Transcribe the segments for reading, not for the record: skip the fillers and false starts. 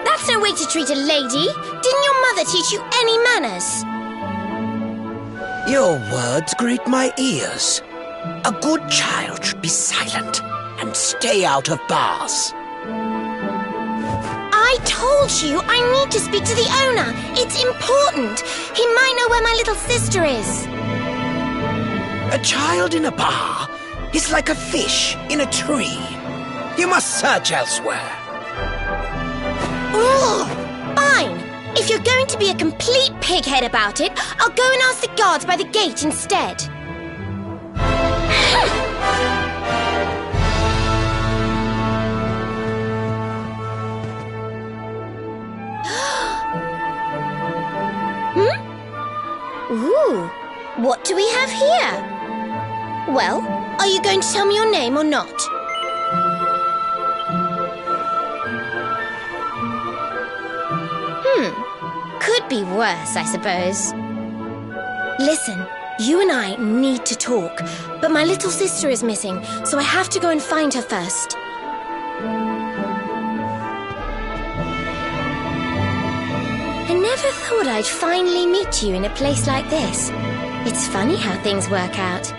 That's no way to treat a lady. Didn't your mother teach you any manners? Your words grate my ears. A good child should be silent and stay out of bars. I told you I need to speak to the owner. It's important. He might know where my little sister is. A child in a bar is like a fish in a tree. You must search elsewhere. Ugh, fine. If you're going to be a complete pighead about it, I'll go and ask the guards by the gate instead. Ooh, what do we have here? Well, are you going to tell me your name or not? Could be worse, I suppose. Listen, you and I need to talk, but my little sister is missing, so I have to go and find her first. I never thought I'd finally meet you in a place like this. It's funny how things work out.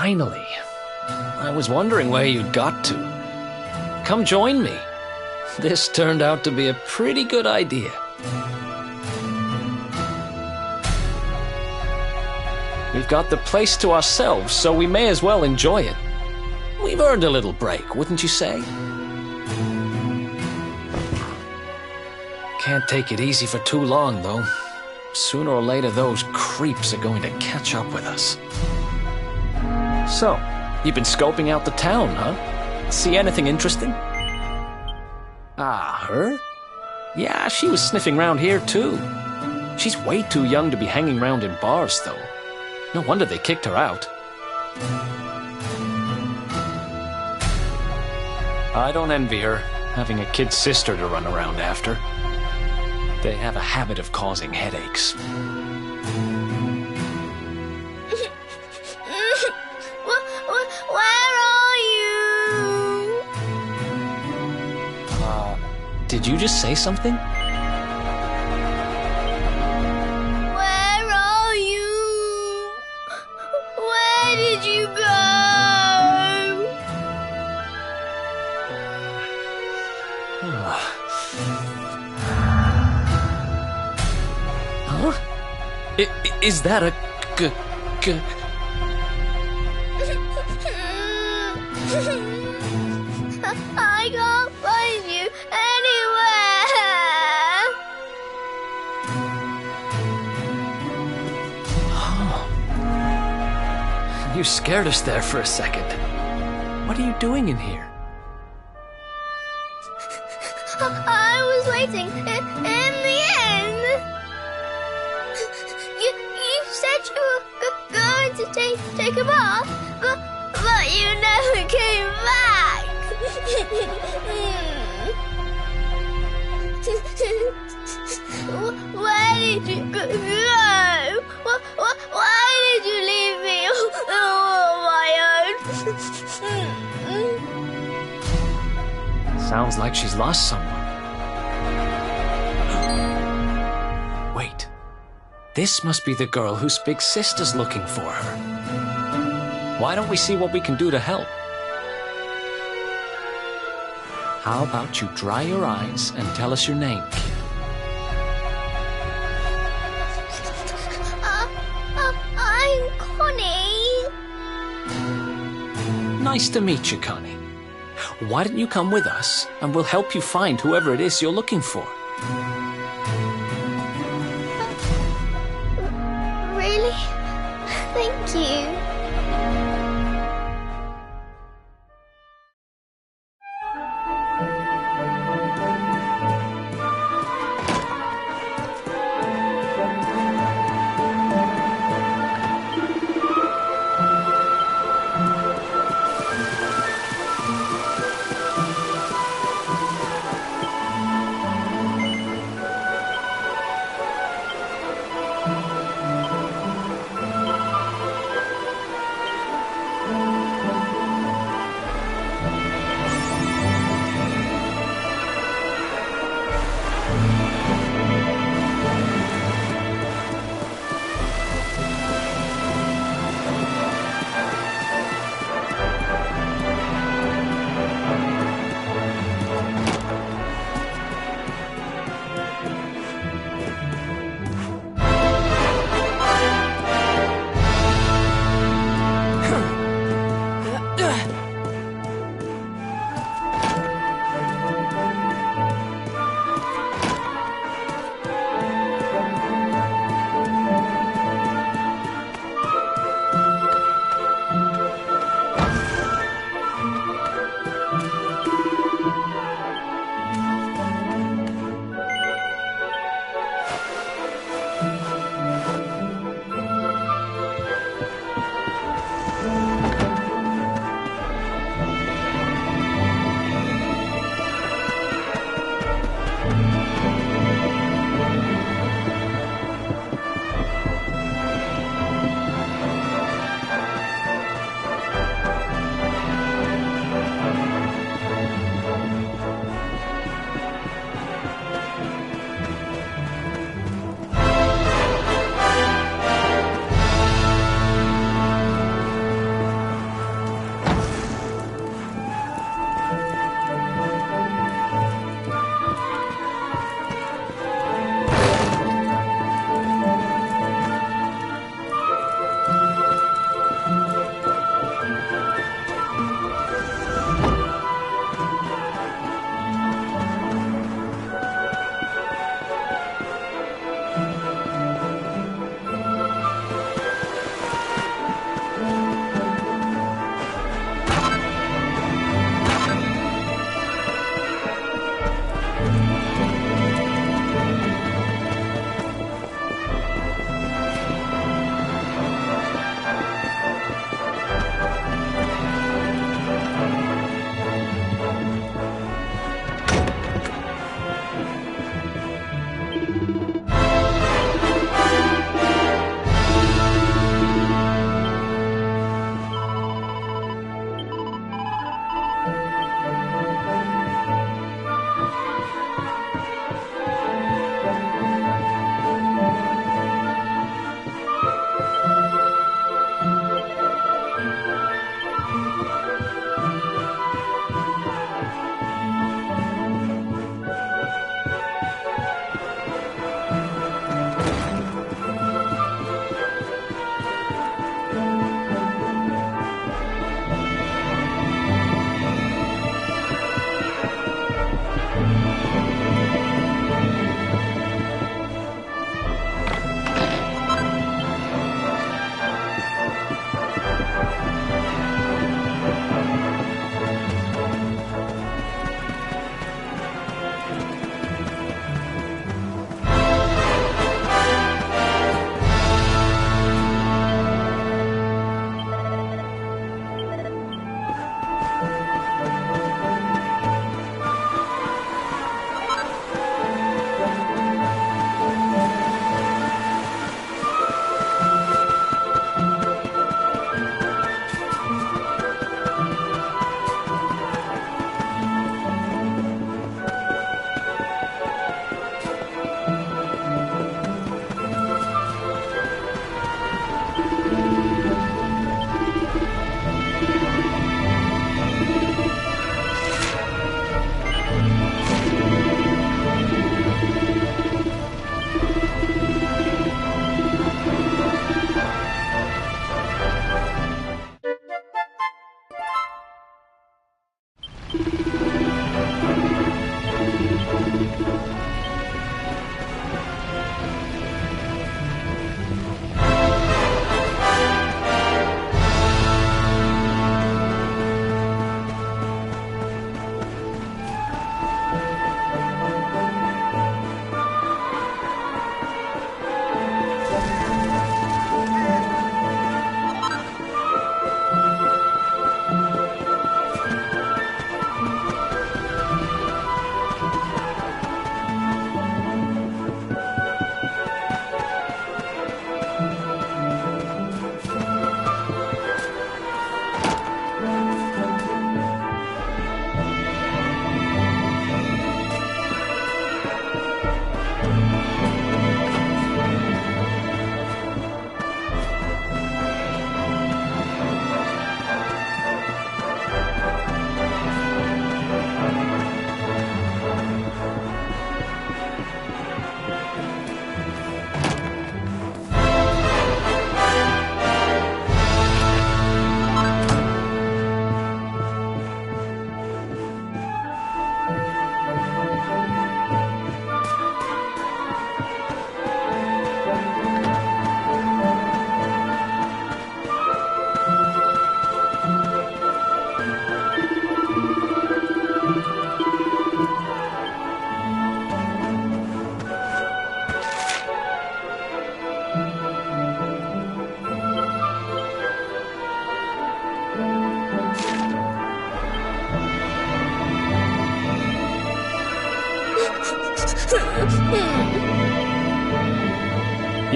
Finally. I was wondering where you'd got to. Come join me. This turned out to be a pretty good idea. We've got the place to ourselves, so we may as well enjoy it. We've earned a little break, wouldn't you say? Can't take it easy for too long, though. Sooner or later, those creeps are going to catch up with us. So, you've been scoping out the town, huh? See anything interesting? Ah, her? Yeah, she was sniffing around here, too. She's way too young to be hanging around in bars, though. No wonder they kicked her out. I don't envy her, having a kid sister to run around after. They have a habit of causing headaches. Did you just say something? Where are you? Where did you go? Huh? Is that a I can't find you anywhere. You scared us there for a second. What are you doing in here? I was waiting in the end. You said you were going to take a bath, but you never came back. Where did you go? Why did you leave me all on my own? Sounds like she's lost someone. Wait. This must be the girl whose big sister's looking for her. Why don't we see what we can do to help? How about you dry your eyes and tell us your name, kid? I'm Connie. Nice to meet you, Connie. Why don't you come with us, and we'll help you find whoever it is you're looking for. Really? Thank you.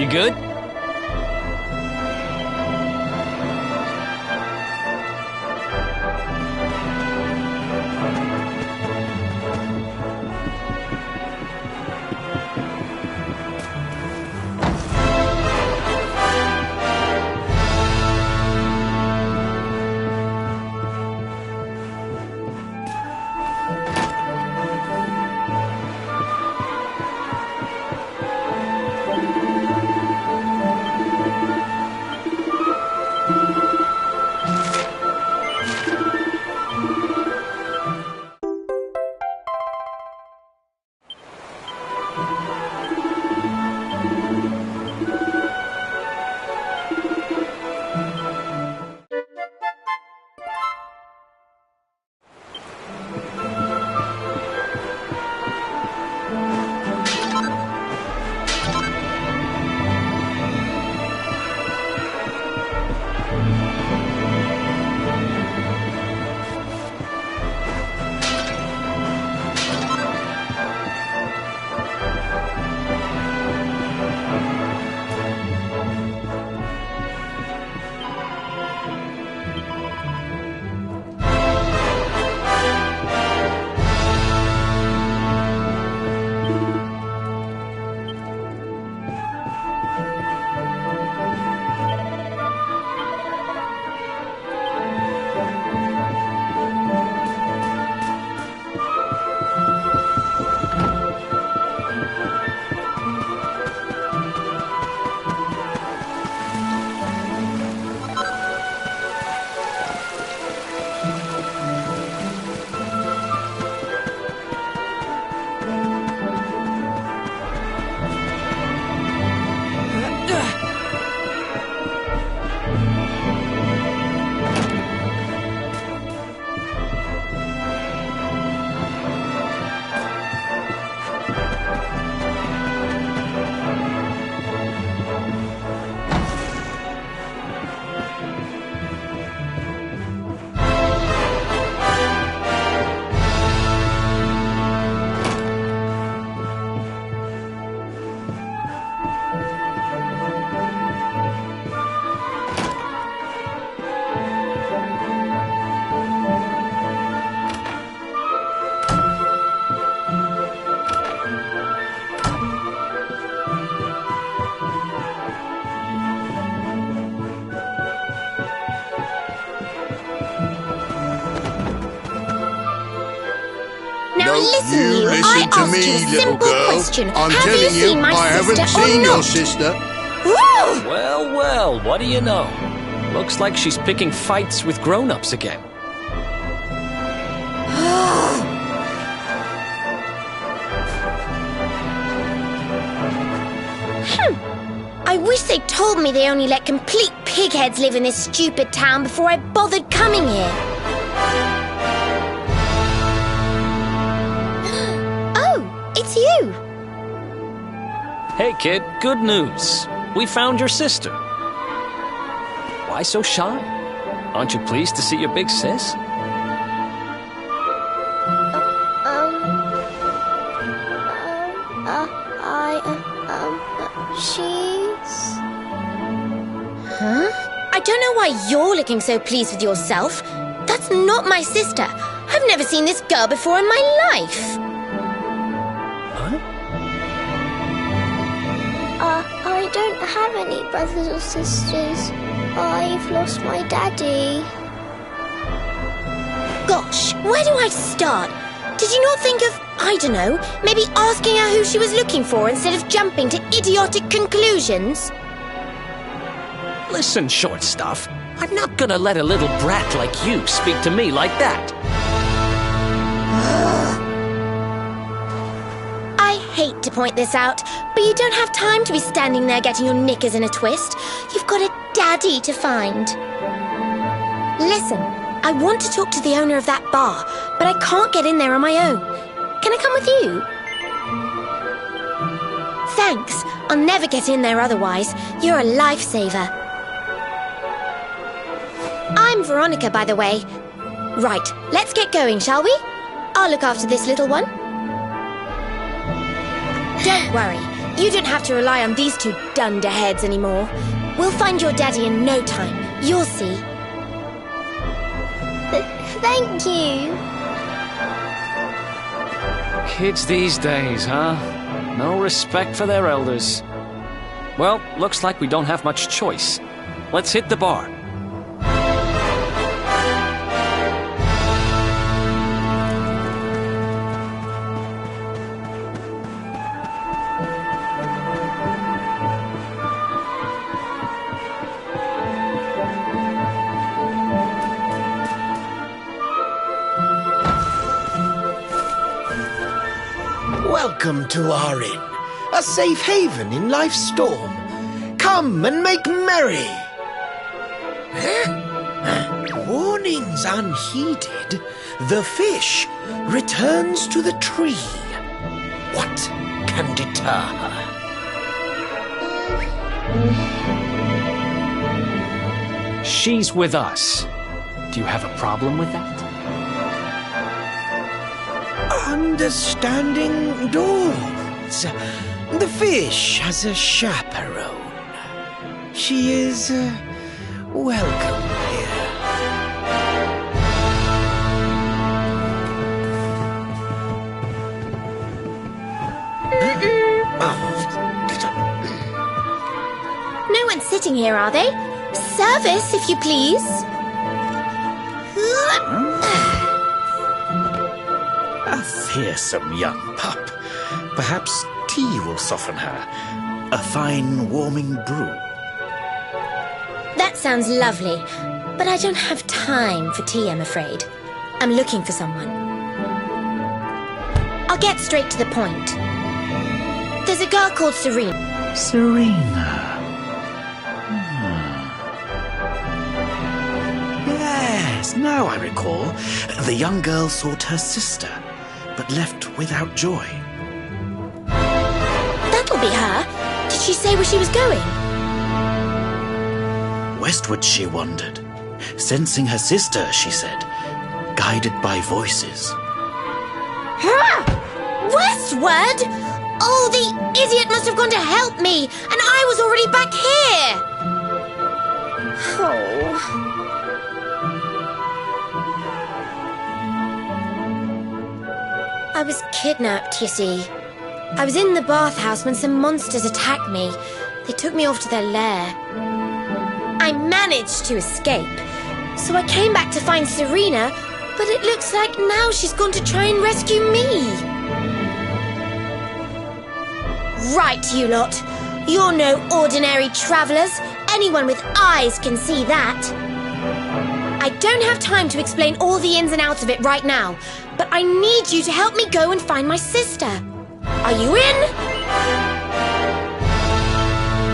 You good? listen, you I listen to asked me, you a little simple girl. question. I'm Have you telling seen you, my I haven't sister or seen not? your sister. Woo! Well, well, what do you know? Looks like she's picking fights with grown-ups again. I wish they'd told me they only let complete pigheads live in this stupid town before I bothered coming here. Oh, it's you. Hey, kid, good news. We found your sister. Why so shy? Aren't you pleased to see your big sis? She's... Huh? I don't know why you're looking so pleased with yourself. That's not my sister. I've never seen this girl before in my life. Huh? I don't have any brothers or sisters. I've lost my daddy. Gosh, where do I start? Did you not think of, I don't know, maybe asking her who she was looking for instead of jumping to idiotic conclusions? Listen, short stuff. I'm not gonna let a little brat like you speak to me like that. I hate to point this out, but you don't have time to be standing there getting your knickers in a twist. You've got a daddy to find. Listen, I want to talk to the owner of that bar, but I can't get in there on my own. Can I come with you? Thanks. I'll never get in there otherwise. You're a lifesaver. I'm Veronica, by the way. Right, let's get going, shall we? I'll look after this little one. Don't worry. You don't have to rely on these two dunderheads anymore. We'll find your daddy in no time. You'll see. Thank you. Kids these days, huh? No respect for their elders. Well, looks like we don't have much choice. Let's hit the bar. Welcome to our inn, a safe haven in life's storm. Come and make merry. Warnings unheeded, the fish returns to the tree. What can deter her? She's with us. Do you have a problem with that? Understanding dawns. The fish has a chaperone. She is welcome here. No one's sitting here, are they? Service, if you please. A fearsome young pup. Perhaps tea will soften her. A fine, warming brew. That sounds lovely, but I don't have time for tea, I'm afraid. I'm looking for someone. I'll get straight to the point. There's a girl called Serena. Serena. Yes, now I recall. The young girl sought her sister, but left without joy. That'll be her. Did she say where she was going? Westward she wandered, sensing her sister, she said, guided by voices. Huh? Westward? Oh, the idiot must have gone to help me, and I was already back here. Oh. I was kidnapped, you see. I was in the bathhouse when some monsters attacked me. They took me off to their lair. I managed to escape, so I came back to find Serena, but But it looks like now she's gone to try and rescue me. Right, you lot. You're no ordinary travellers. Anyone with eyes can see that. I don't have time to explain all the ins and outs of it right now, but I need you to help me go and find my sister. Are you in?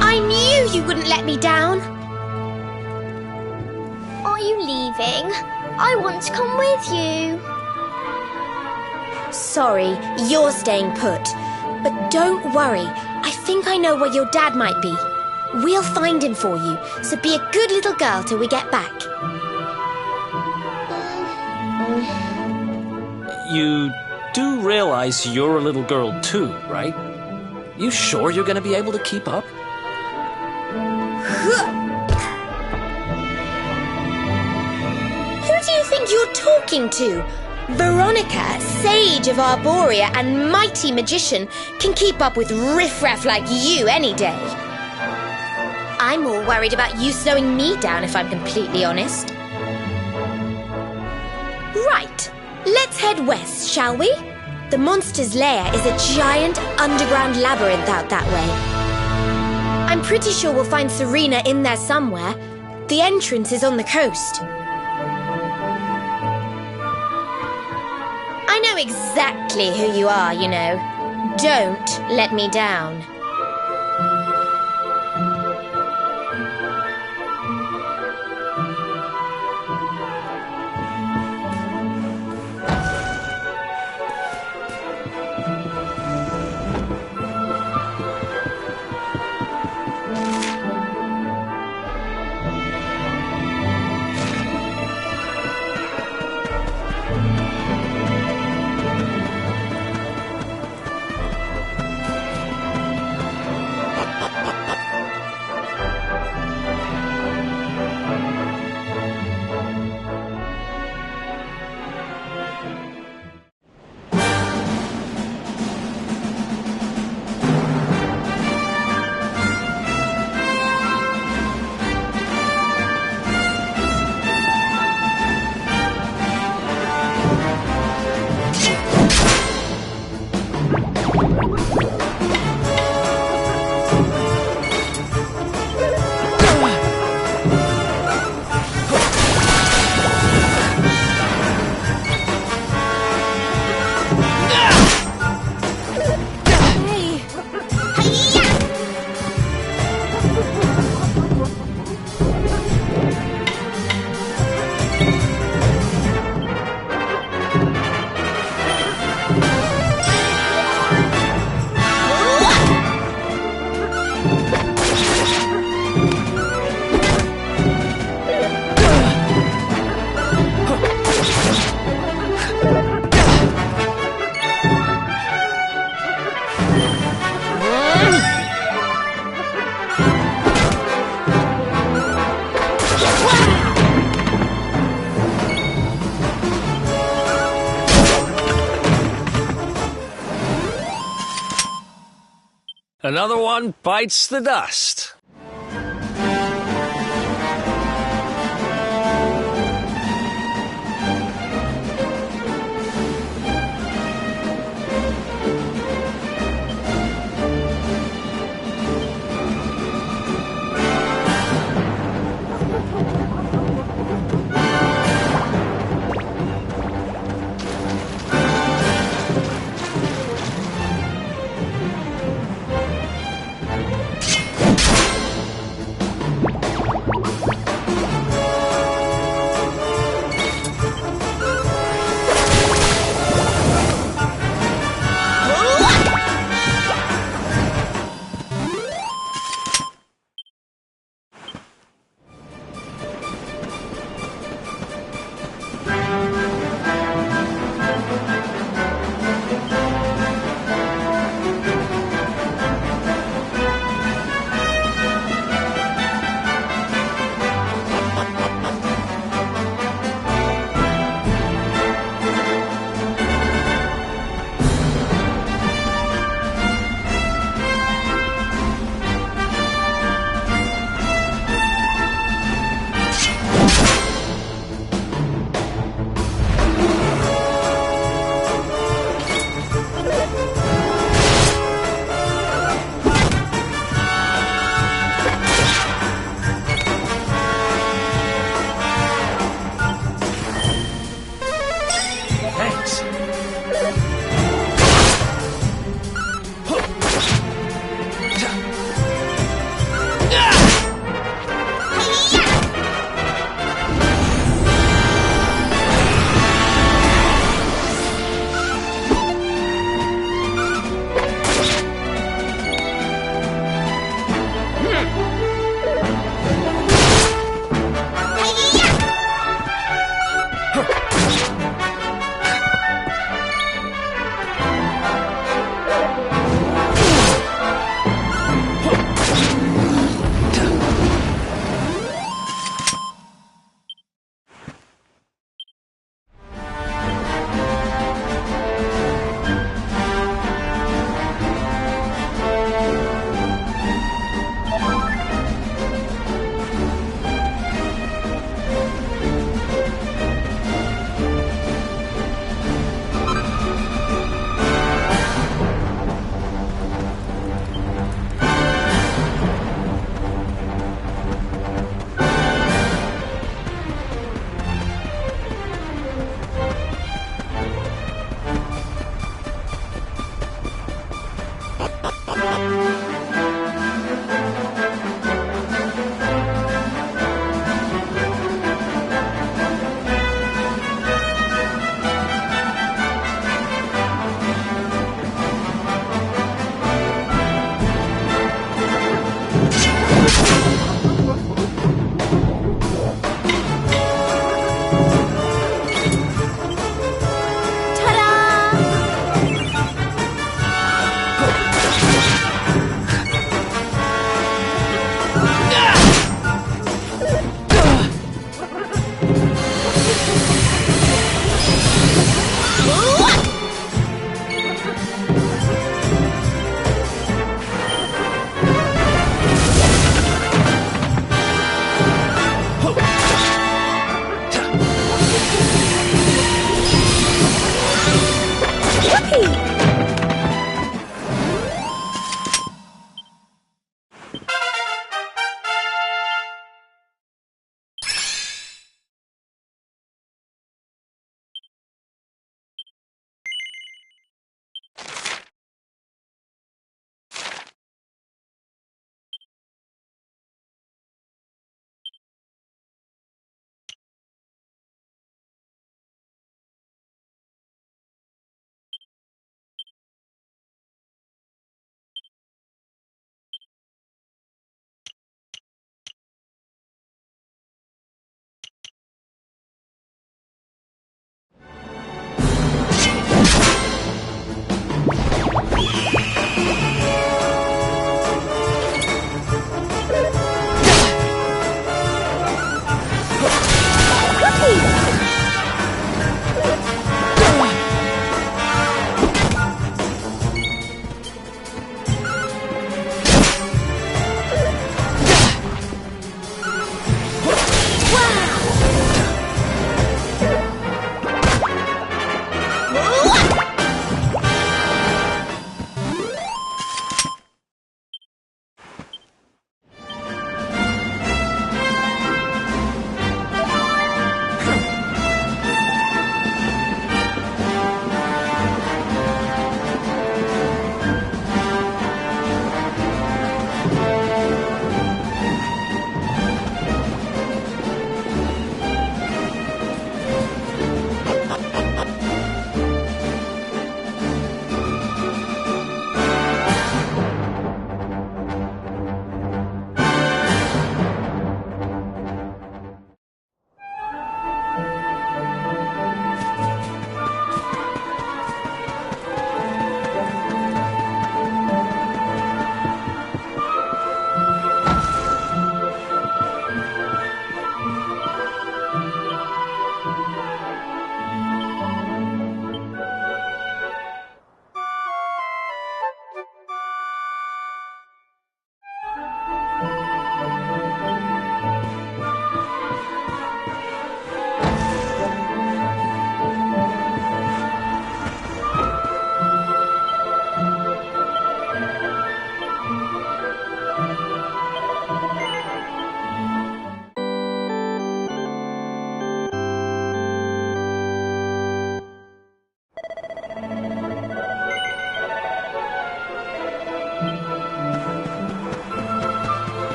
I knew you wouldn't let me down. Are you leaving? I want to come with you. Sorry, you're staying put. But don't worry, I think I know where your dad might be. We'll find him for you, so be a good little girl till we get back. You do realize you're a little girl too, right? You sure you're gonna be able to keep up? Who do you think you're talking to? Veronica, sage of Arborea and mighty magician, can keep up with riffraff like you any day. I'm more worried about you slowing me down, if I'm completely honest. Right, let's head west, shall we? The monster's lair is a giant underground labyrinth out that way. I'm pretty sure we'll find Serena in there somewhere. The entrance is on the coast. I know exactly who you are, you know. Don't let me down. Another one bites the dust.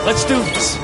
Let's do this.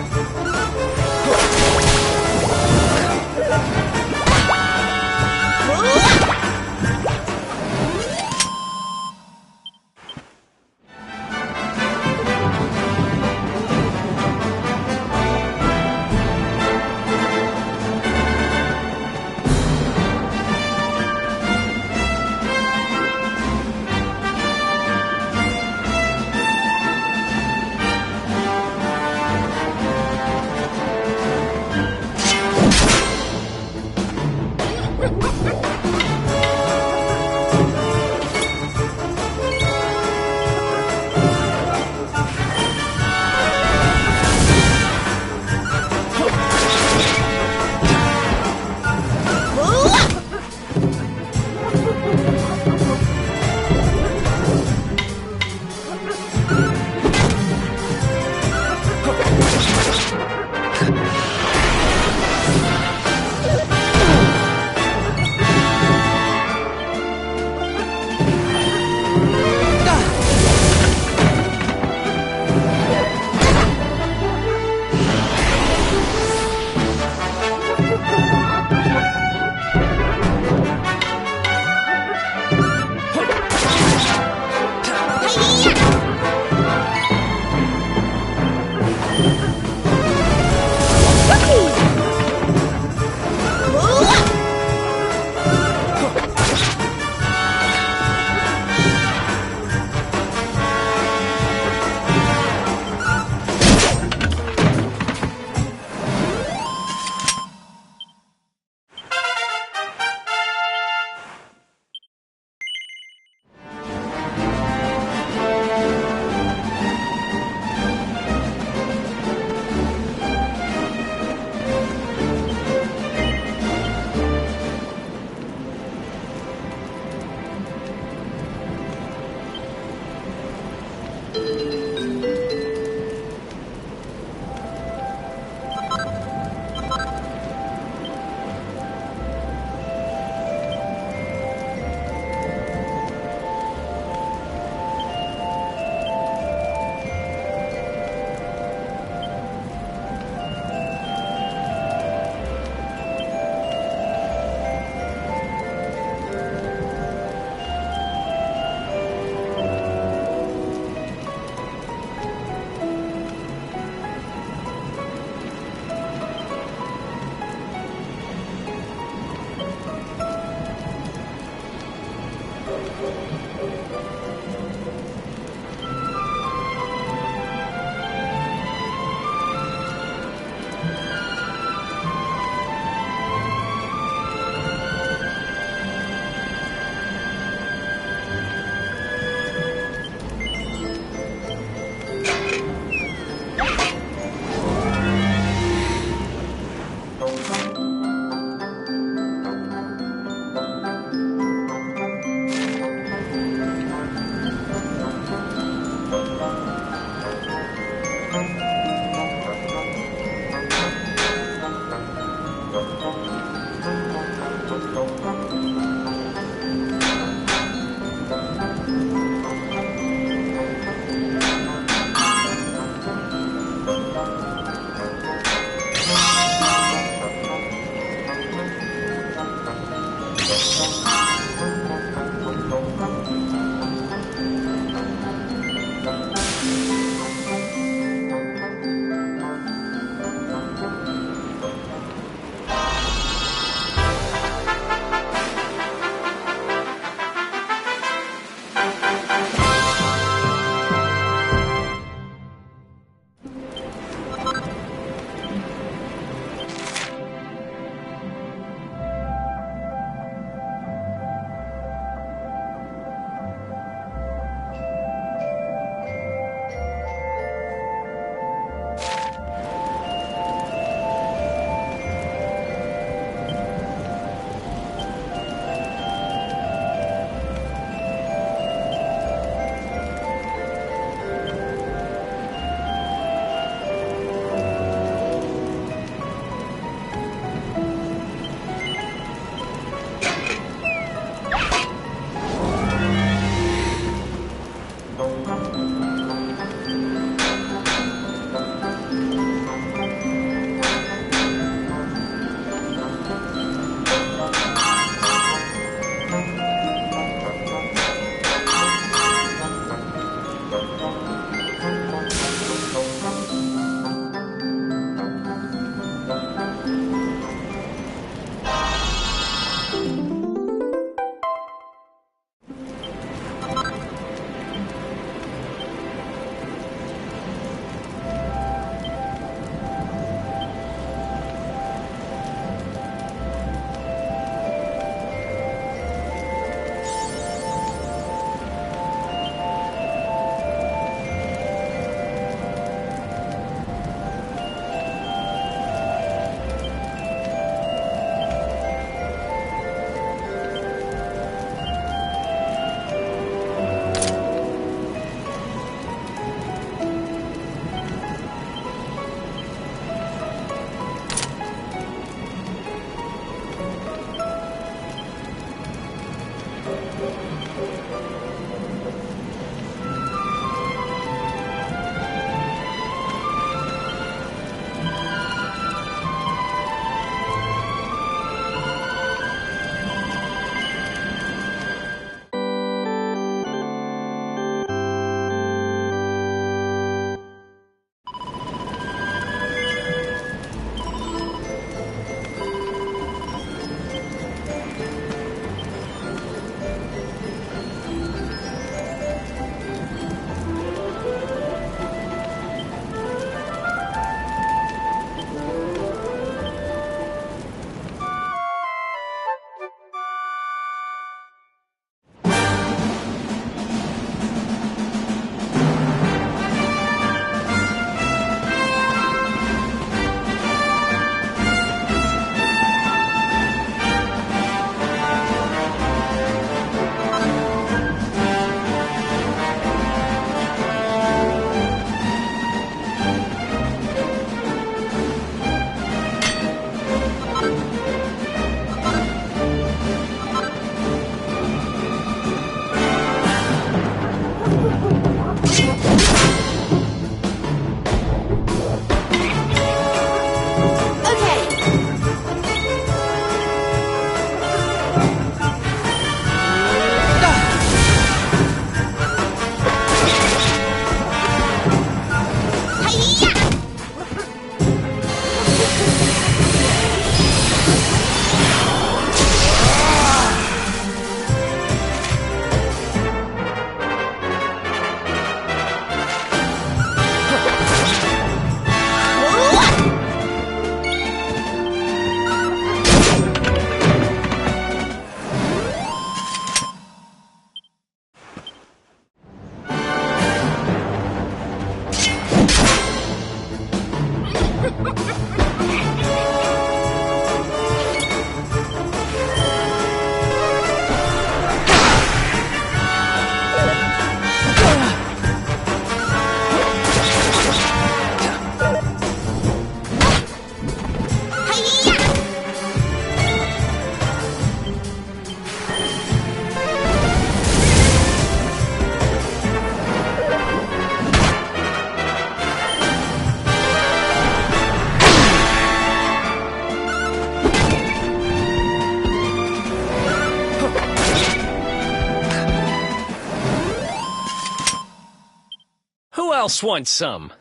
else wants some?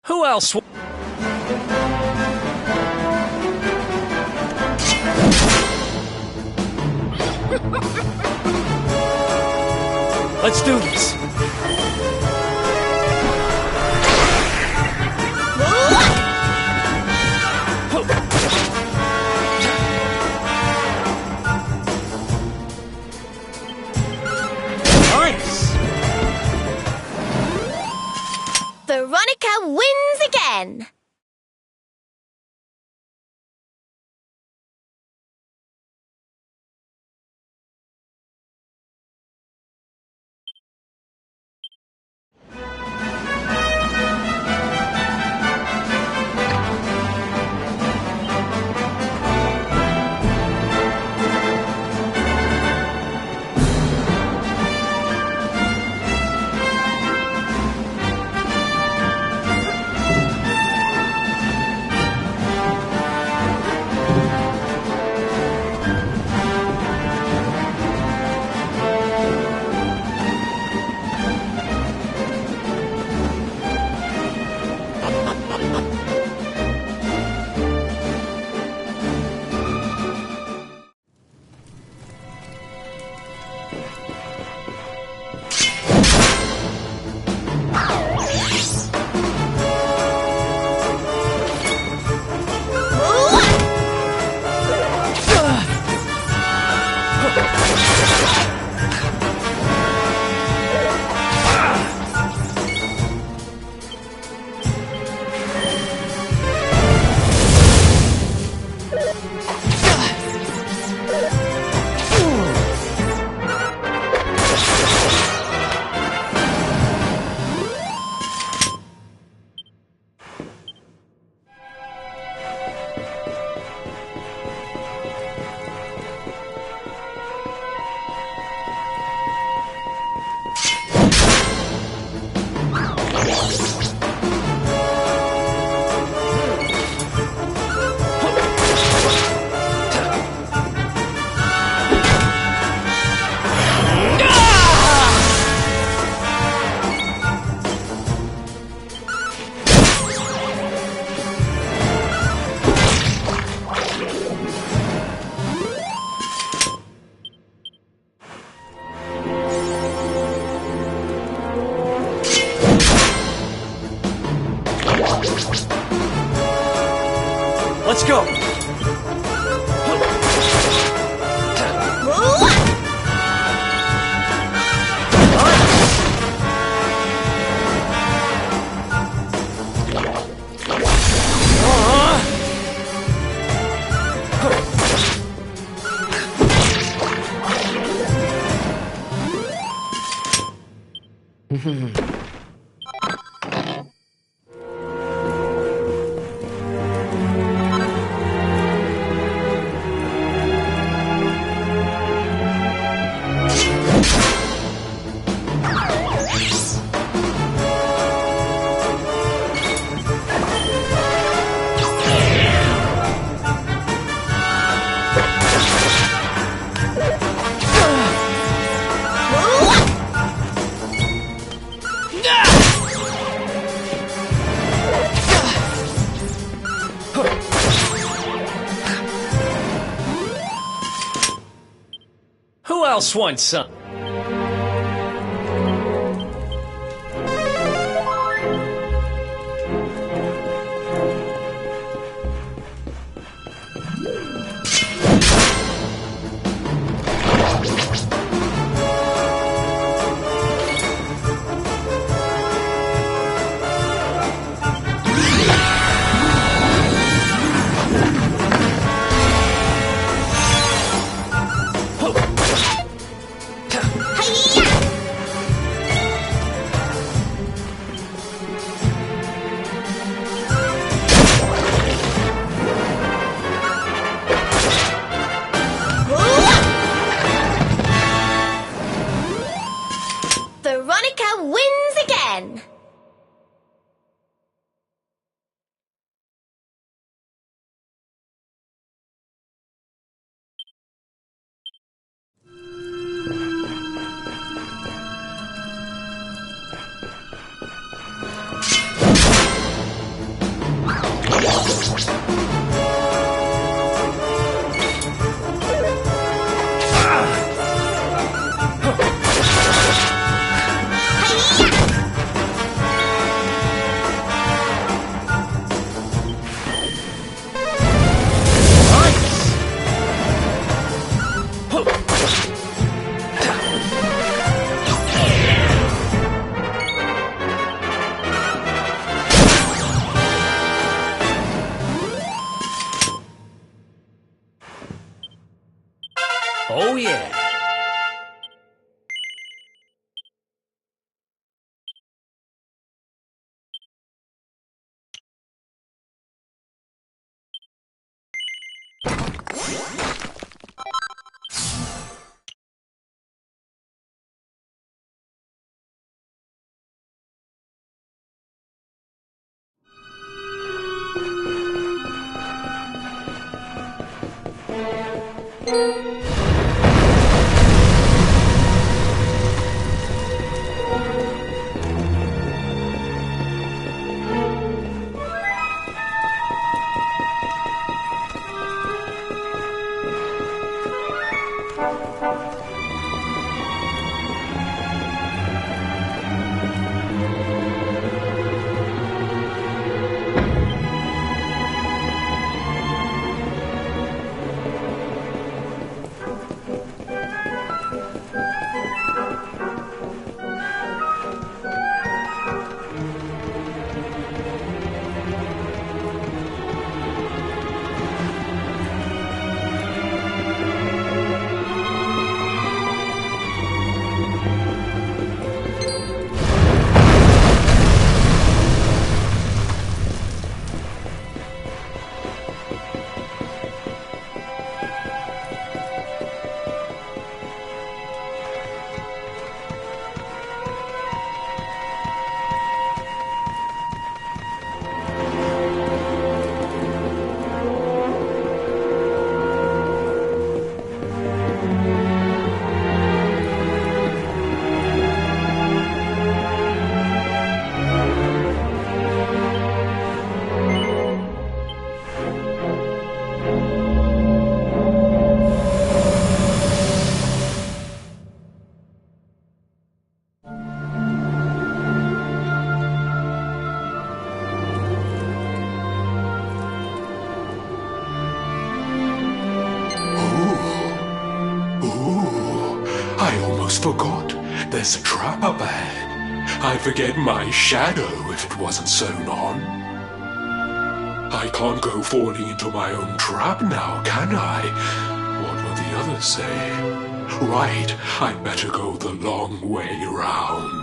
Who else? Let's do this. Nice. Veronica wins again! Let's go. Who else wants some? Oh, yeah. I almost forgot. There's a trap up ahead. I'd forget my shadow if it wasn't sewn on. I can't go falling into my own trap now, can I? What will the others say? Right, I'd better go the long way round.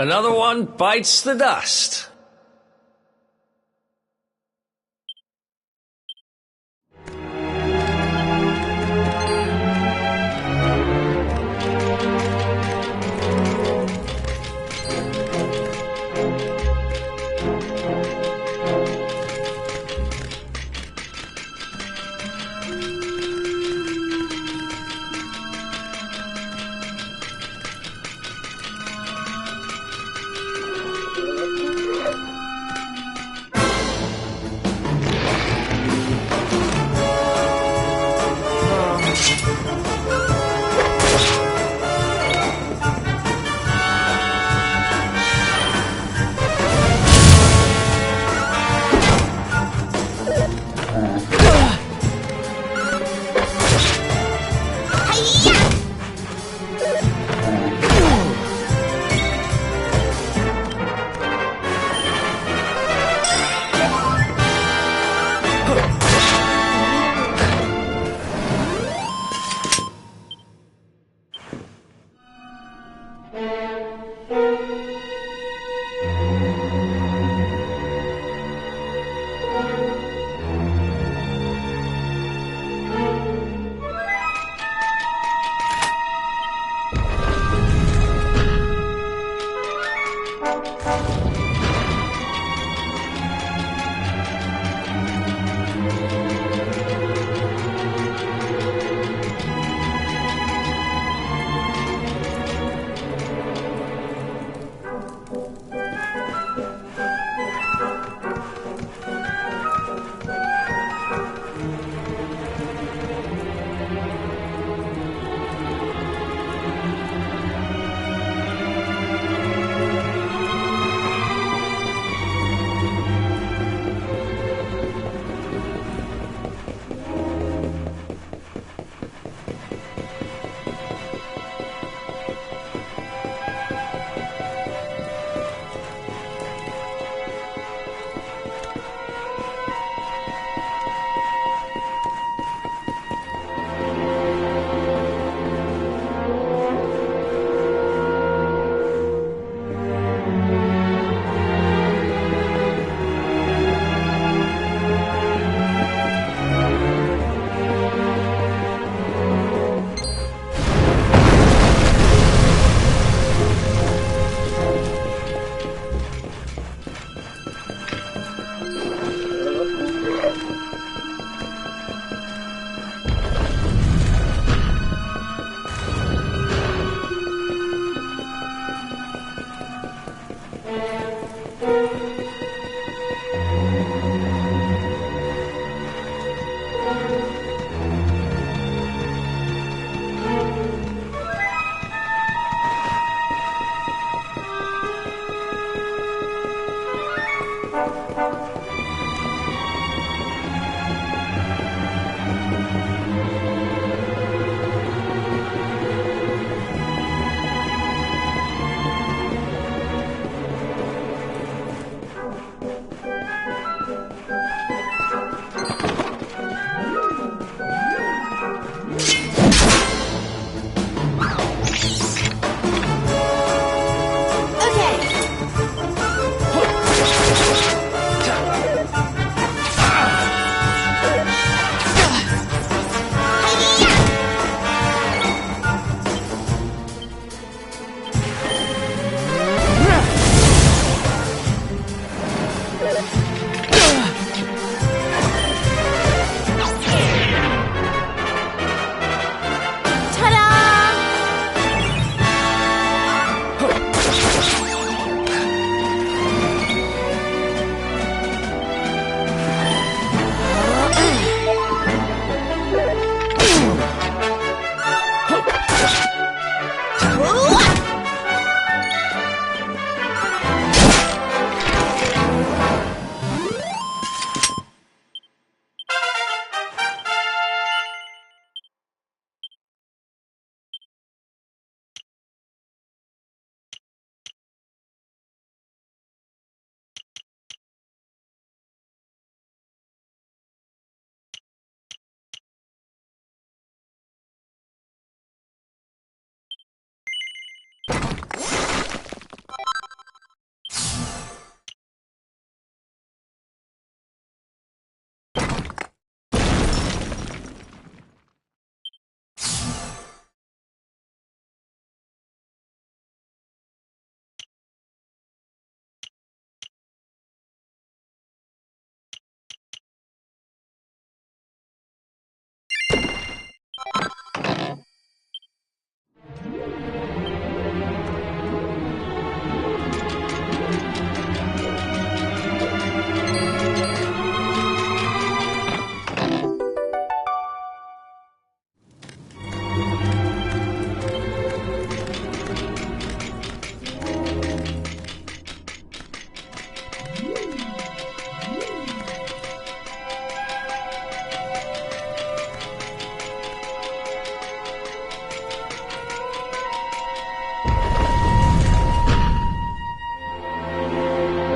Another one bites the dust.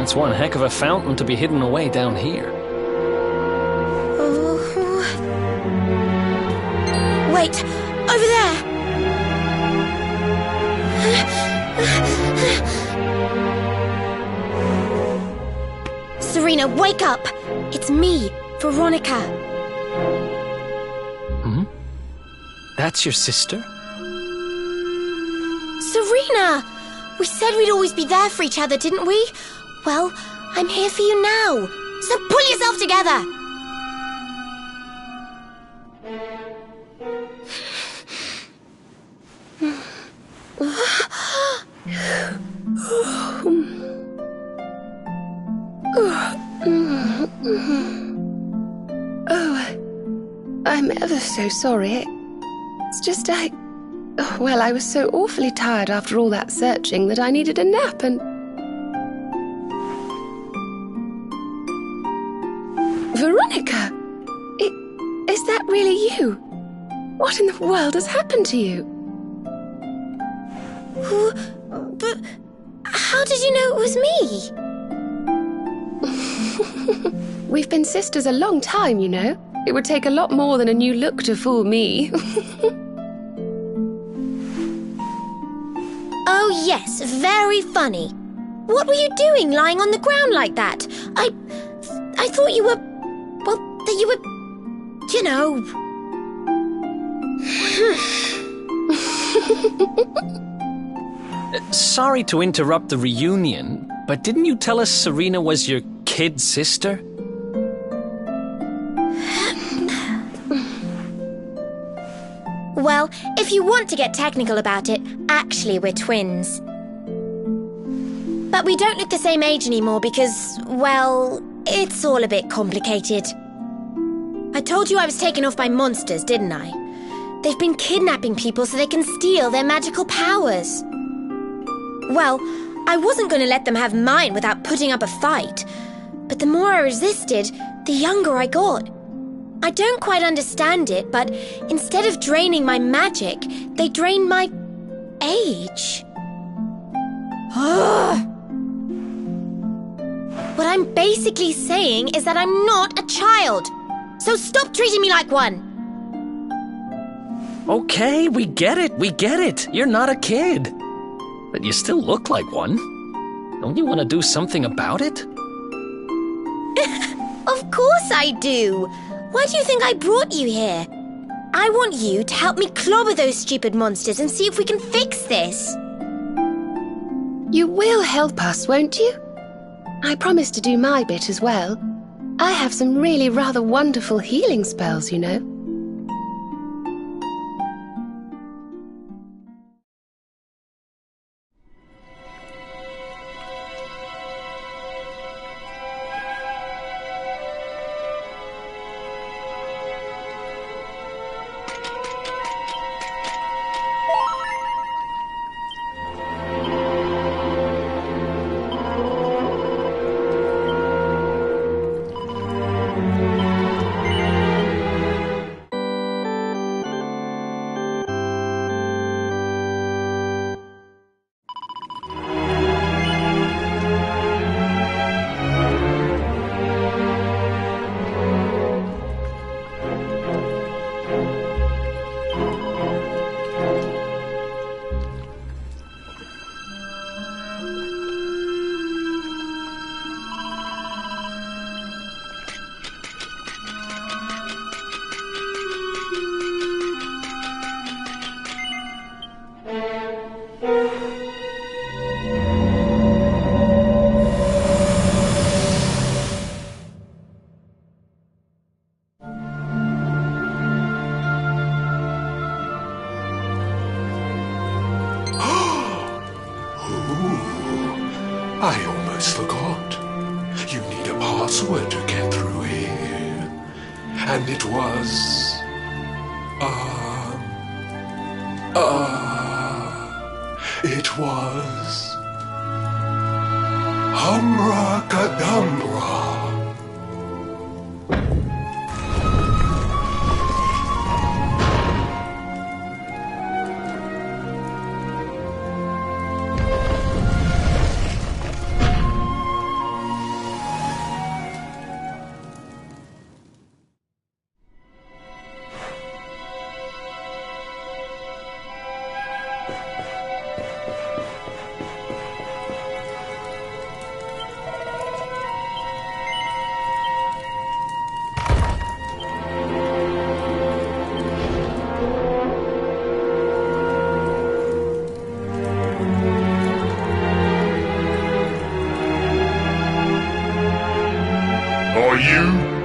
That's one heck of a fountain to be hidden away down here. Wait, over there! Serena, wake up! It's me, Veronica. That's your sister? Serena! We said we'd always be there for each other, didn't we? Well, I'm here for you now. So pull yourself together! I'm ever so sorry. It's just well, I was so awfully tired after all that searching that I needed a nap and... Veronica! Is that really you? What in the world has happened to you? But how did you know it was me? We've been sisters a long time, you know. It would take a lot more than a new look to fool me. Oh yes, very funny. What were you doing lying on the ground like that? I thought you were... well, that you were... you know... Sorry to interrupt the reunion, but didn't you tell us Serena was your kid sister? Well, if you want to get technical about it, actually we're twins. But we don't look the same age anymore because, well, it's all a bit complicated. I told you I was taken off by monsters, didn't I? They've been kidnapping people so they can steal their magical powers. Well, I wasn't going to let them have mine without putting up a fight. But the more I resisted, the younger I got. I don't quite understand it, but instead of draining my magic, they drain my age. What I'm basically saying is that I'm not a child. So stop treating me like one. Okay, we get it. You're not a kid. But you still look like one. Don't you want to do something about it? Of course I do. Why do you think I brought you here? I want you to help me clobber those stupid monsters and see if we can fix this. You will help us, won't you? I promise to do my bit as well. I have some really rather wonderful healing spells, you know. I almost forgot. You need a password to get through here. And it was... it was... Humracadabra.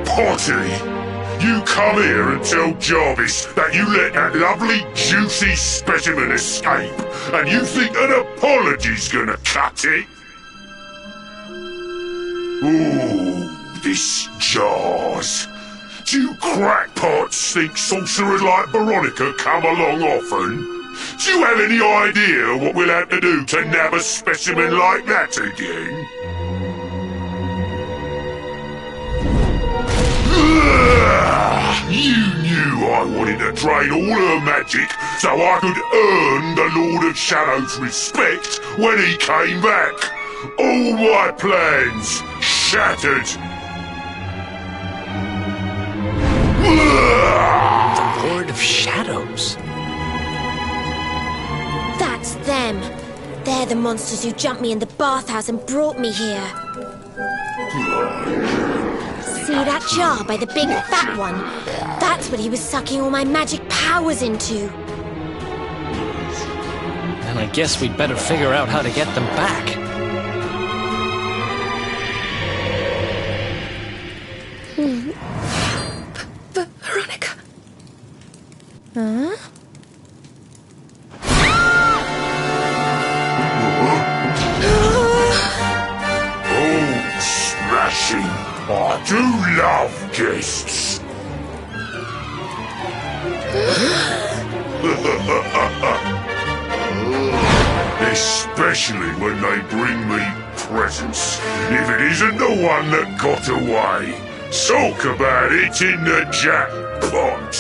potty. You come here and tell Jarvis that you let that lovely, juicy specimen escape, and you think an apology's gonna cut it? Ooh, this jars. Do you crackpots think sorcerers like Veronica come along often? Do you have any idea what we'll have to do to nab a specimen like that again? You knew I wanted to drain all her magic so I could earn the Lord of Shadow's respect when he came back. All my plans shattered. The Lord of Shadows? That's them. They're the monsters who jumped me in the bathhouse and brought me here. See that jar by the big fat one? That's what he was sucking all my magic powers into. And I guess we'd better figure out how to get them back. Veronica. Huh? Oh, smashing! I do love guests. Especially when they bring me presents. If it isn't the one that got away. Talk about it in the jackpot.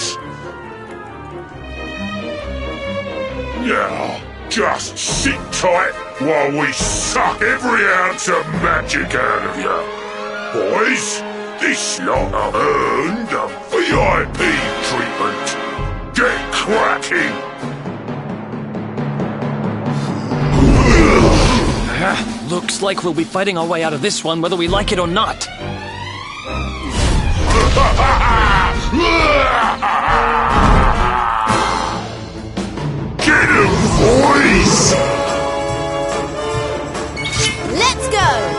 Now, just sit tight while we suck every ounce of magic out of you. Boys, this lot have earned a VIP treatment. Get cracking! Looks like we'll be fighting our way out of this one whether we like it or not. Get him, boys! Let's go!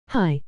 Hi.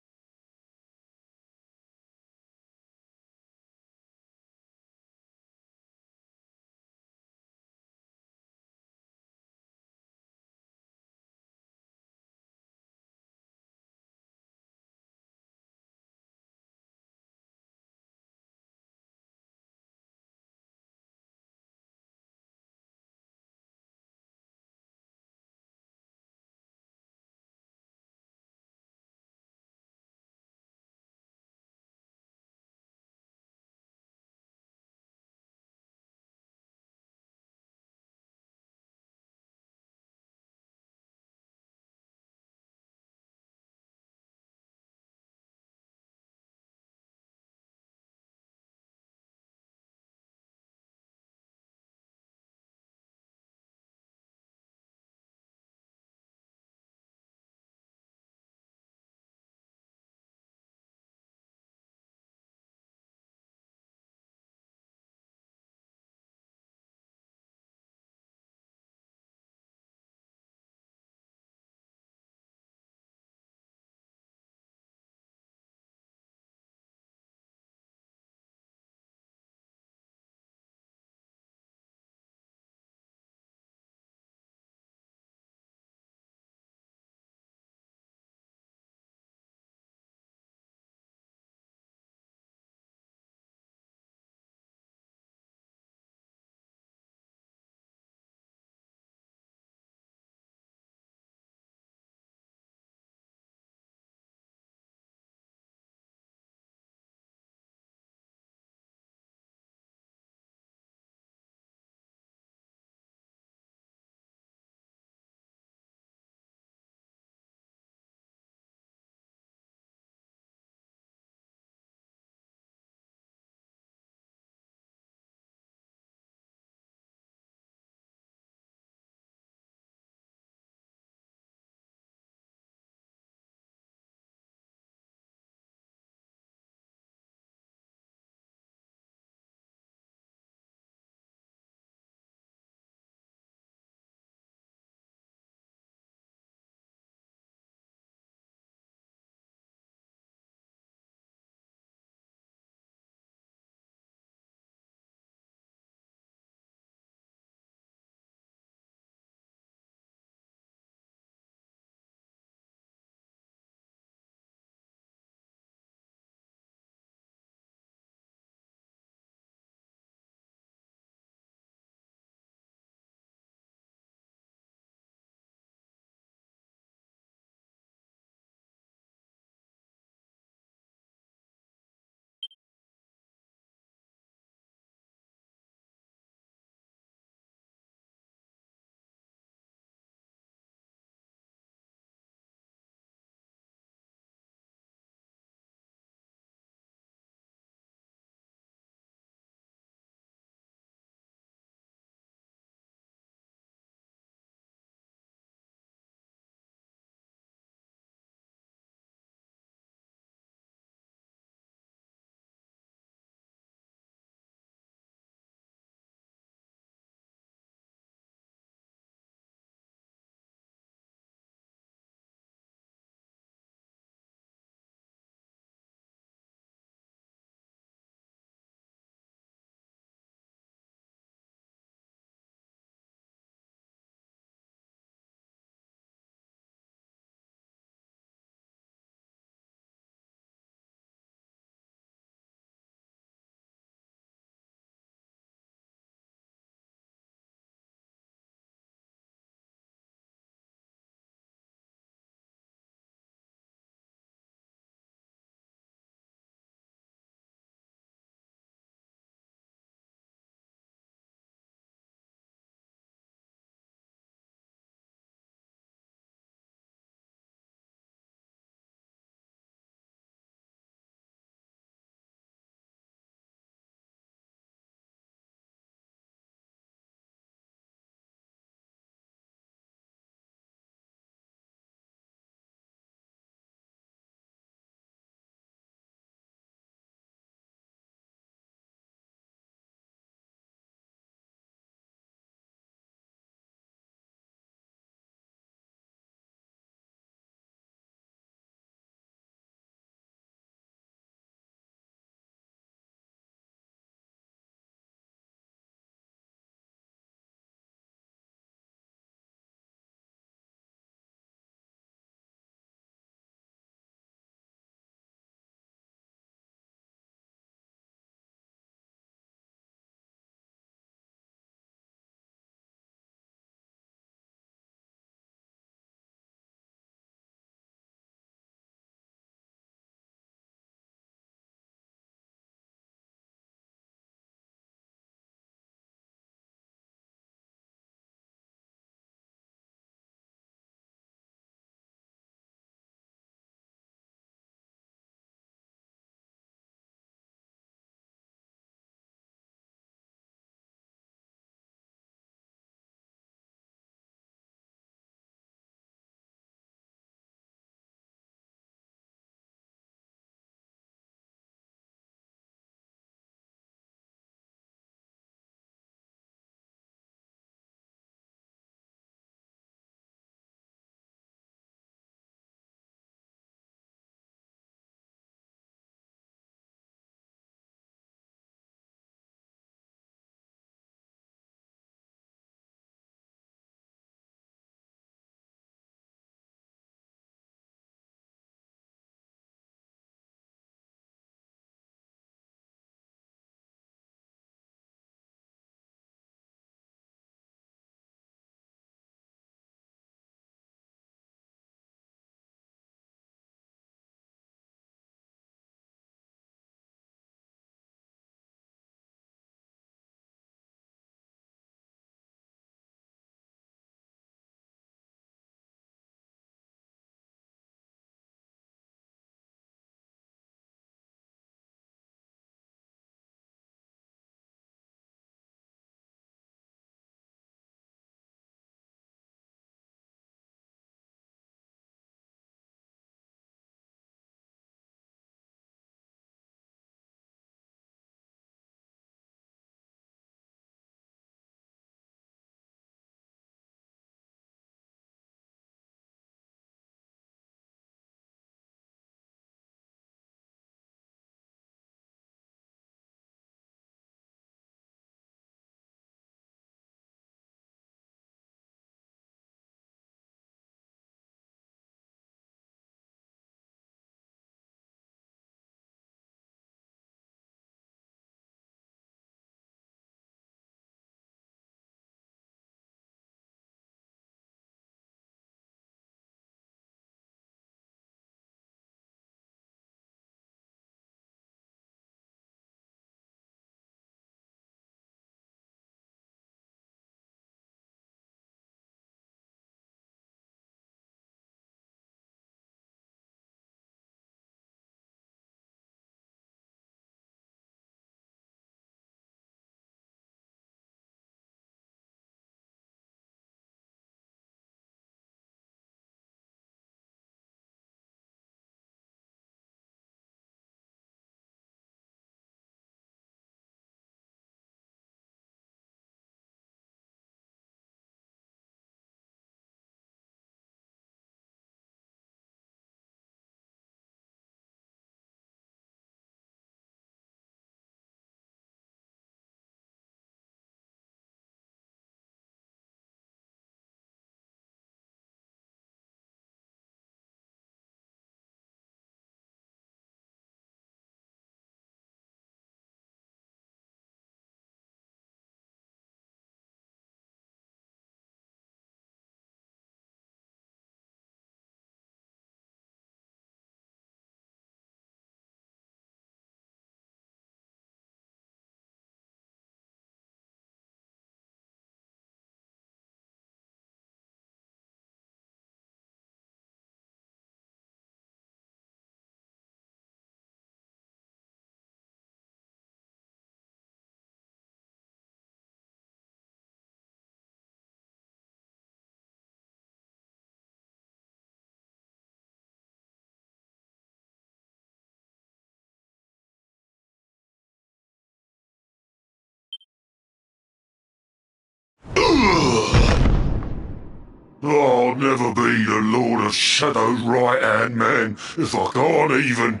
I'll never be the Lord of Shadow's right-hand man if I can't even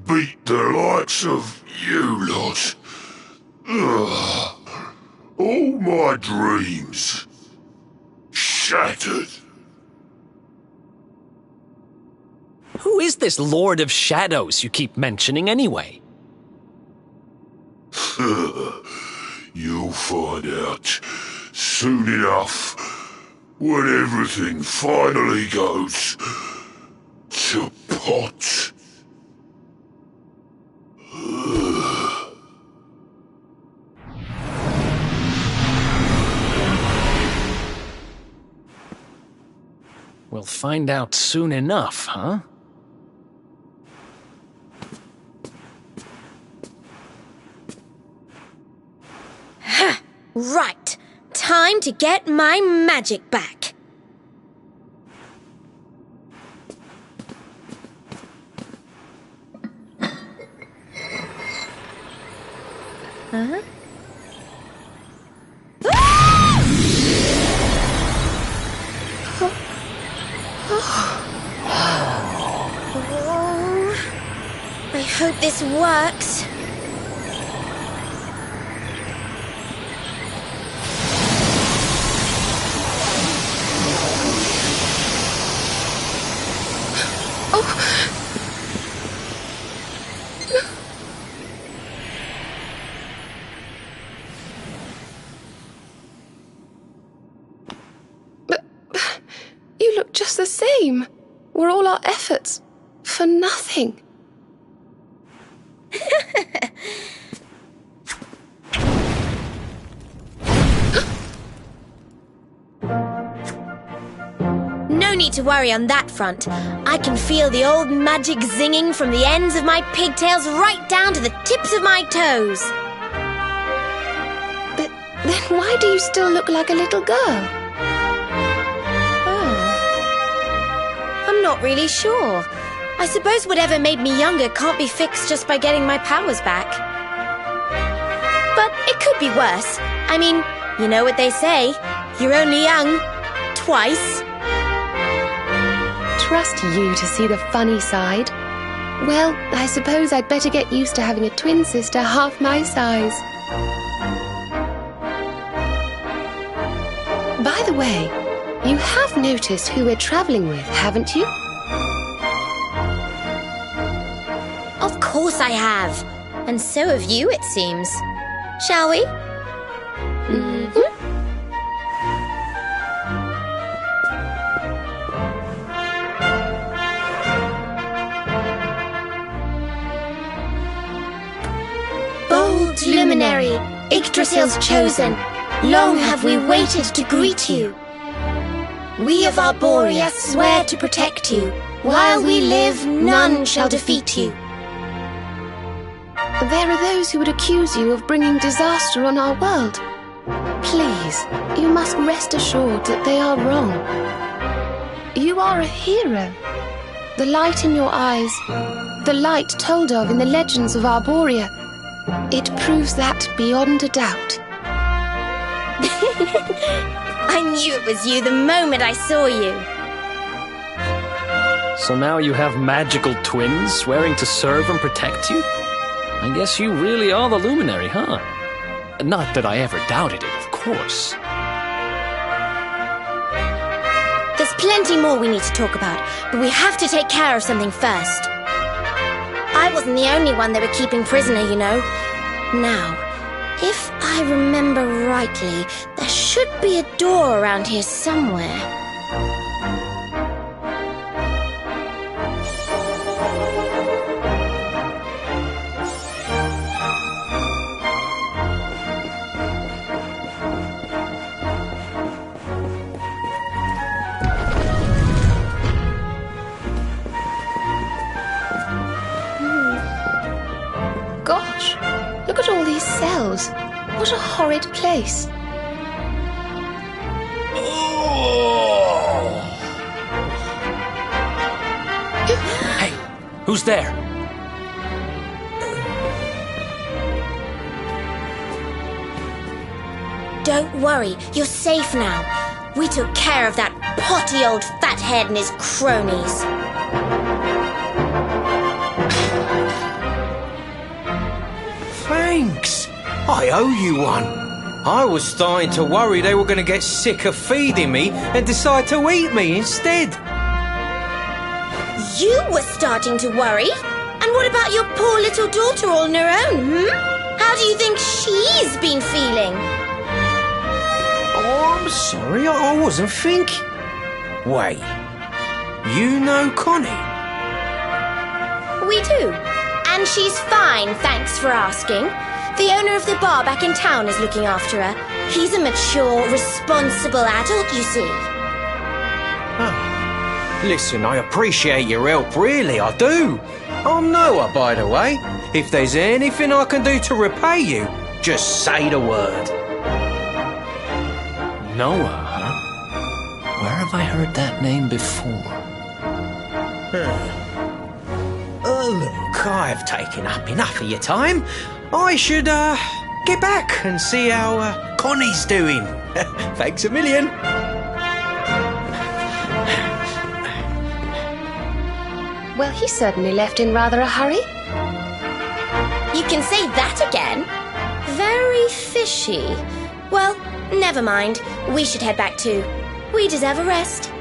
beat the likes of you lot. Ugh. All my dreams shattered. Who is this Lord of Shadows you keep mentioning anyway? You'll find out soon enough when everything finally goes to pot. We'll find out soon enough, huh? Right. Time to get my magic back. Huh? Oh, I hope this works. You look just the same. Were all our efforts for nothing? No need to worry on that front. I can feel the old magic zinging from the ends of my pigtails right down to the tips of my toes. But then why do you still look like a little girl? I'm not really sure. I suppose whatever made me younger can't be fixed just by getting my powers back. But it could be worse. I mean, you know what they say. You're only young twice. Trust you to see the funny side. Well, I suppose I'd better get used to having a twin sister half my size. By the way, you have noticed who we're traveling with, haven't you? Of course I have. And so have you, it seems. Shall we? Bold luminary, Yggdrasil's chosen, long have we waited to greet you. We of Arborea swear to protect you. While we live, none shall defeat you. There are those who would accuse you of bringing disaster on our world. Please, you must rest assured that they are wrong. You are a hero. The light in your eyes, the light told of in the legends of Arborea, it proves that beyond a doubt. I knew it was you the moment I saw you. So now you have magical twins swearing to serve and protect you? I guess you really are the Luminary, huh? Not that I ever doubted it, of course. There's plenty more we need to talk about, but we have to take care of something first. I wasn't the only one they were keeping prisoner, you know. Now, if I remember rightly, there should be a door around here somewhere. Gosh, look at all these cells. What a horrid place. Hey, who's there? Don't worry, you're safe now. We took care of that potty old fathead and his cronies. Thanks. I owe you one. I was starting to worry they were going to get sick of feeding me and decide to eat me instead. You were starting to worry? And what about your poor little daughter all on her own, How do you think she's been feeling? Oh, I'm sorry, I wasn't thinking. Wait, you know Connie? We do. And she's fine, thanks for asking. The owner of the bar back in town is looking after her. He's a mature, responsible adult, you see. Oh. Listen, I appreciate your help, really, I do. I'm Noah, by the way. If there's anything I can do to repay you, just say the word. Noah, huh? Where have I heard that name before? Look, I've taken up enough of your time. I should, get back and see how, Connie's doing. Thanks a million. Well, he certainly left in rather a hurry. You can say that again. Very fishy. Well, never mind. We should head back too. We deserve a rest.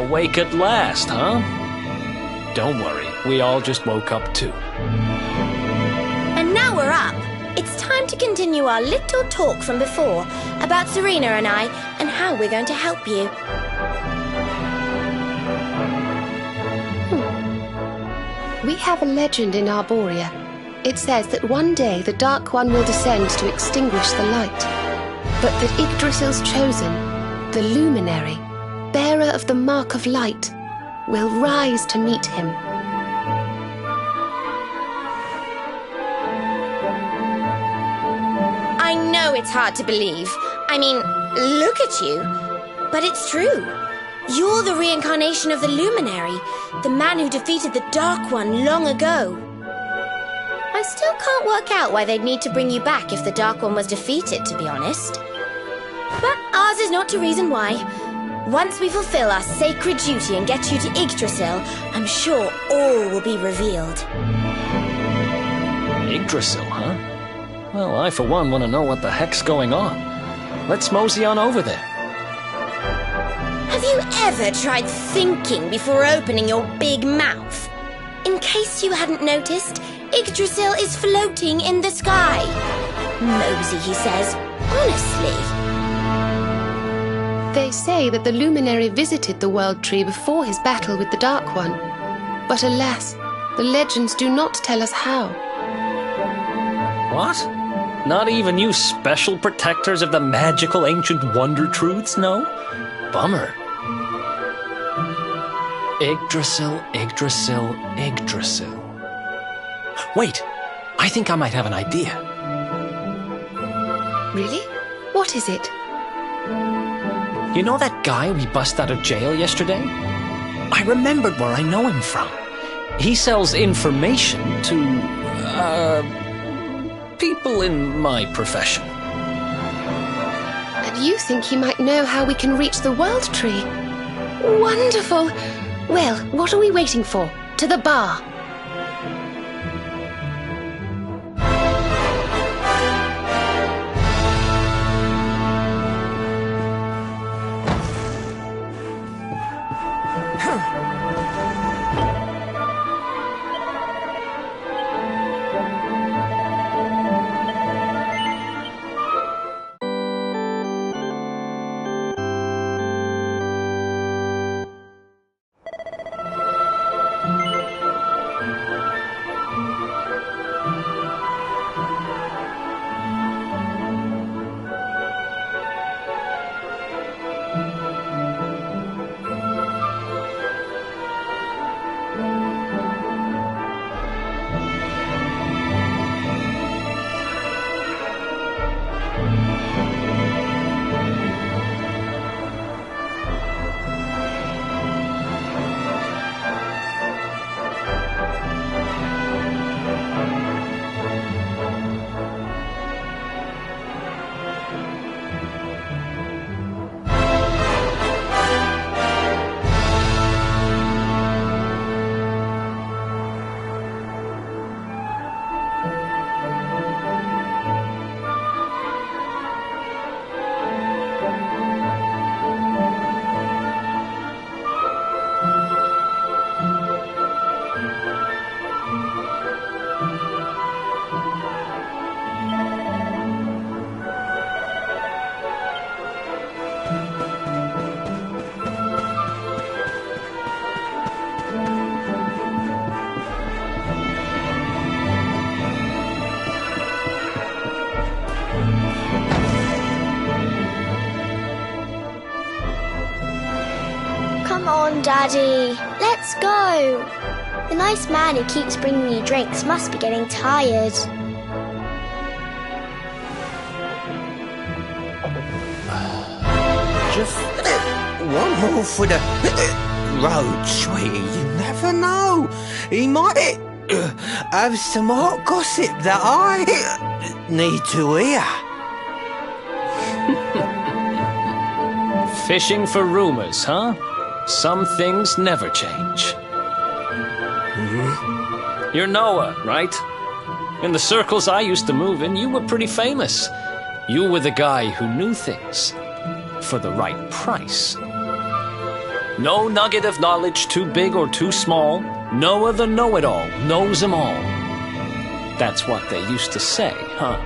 Awake at last, huh? Don't worry, we all just woke up too. And now we're up. It's time to continue our little talk from before about Serena and I and how we're going to help you. We have a legend in Arborea. It says that one day the Dark One will descend to extinguish the light, but that Yggdrasil's chosen, the Luminary, bearer of the Mark of Light, will rise to meet him. I know it's hard to believe. I mean, look at you. But it's true. You're the reincarnation of the Luminary, the man who defeated the Dark One long ago. I still can't work out why they'd need to bring you back if the Dark One was defeated, to be honest. But ours is not to reason why. Once we fulfill our sacred duty and get you to Yggdrasil, I'm sure all will be revealed. Yggdrasil, huh? Well, I for one want to know what the heck's going on. Let's mosey on over there. Have you ever tried thinking before opening your big mouth? In case you hadn't noticed, Yggdrasil is floating in the sky. Mosey, he says. Honestly. They say that the Luminary visited the World Tree before his battle with the Dark One. But alas, the legends do not tell us how. What? Not even you special protectors of the magical ancient wonder truths, no? Bummer. Yggdrasil, Yggdrasil, Yggdrasil. Wait, I think I might have an idea. Really? What is it? You know that guy we bust out of jail yesterday? I remembered where I know him from. He sells information to, people in my profession. And you think he might know how we can reach the World Tree? Wonderful! Well, what are we waiting for? To the bar! Let's go. The nice man who keeps bringing you drinks must be getting tired. Just one more for the road, sweetie. You never know. He might have some hot gossip that I need to hear. Fishing for rumors, huh? Some things never change. You're Noah, right? In the circles I used to move in, you were pretty famous. You were the guy who knew things. For the right price. No nugget of knowledge too big or too small. Noah the know-it-all knows them all. That's what they used to say, huh?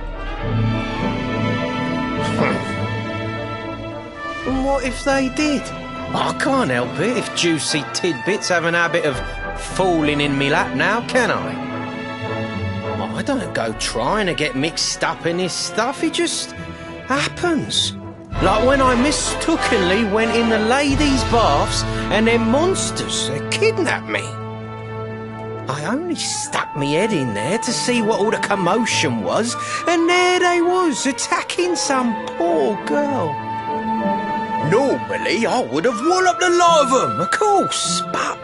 And what if they did? I can't help it if juicy tidbits have an habit of falling in me lap now, can I? I don't go trying to get mixed up in this stuff, it just happens. Like when I mistakenly went in the ladies' baths and them monsters kidnapped me. I only stuck me head in there to see what all the commotion was, and there they was, attacking some poor girl. Normally, I would have walloped the lot of them, of course, but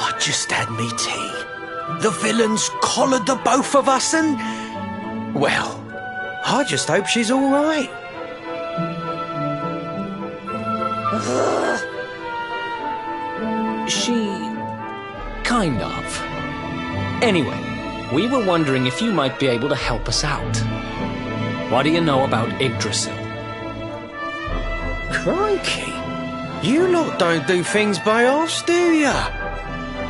I just had me tea. The villains collared the both of us and... well, I just hope she's all right. She... kind of. Anyway, we were wondering if you might be able to help us out. What do you know about Yggdrasil? Crikey, you lot don't do things by halves, do ya?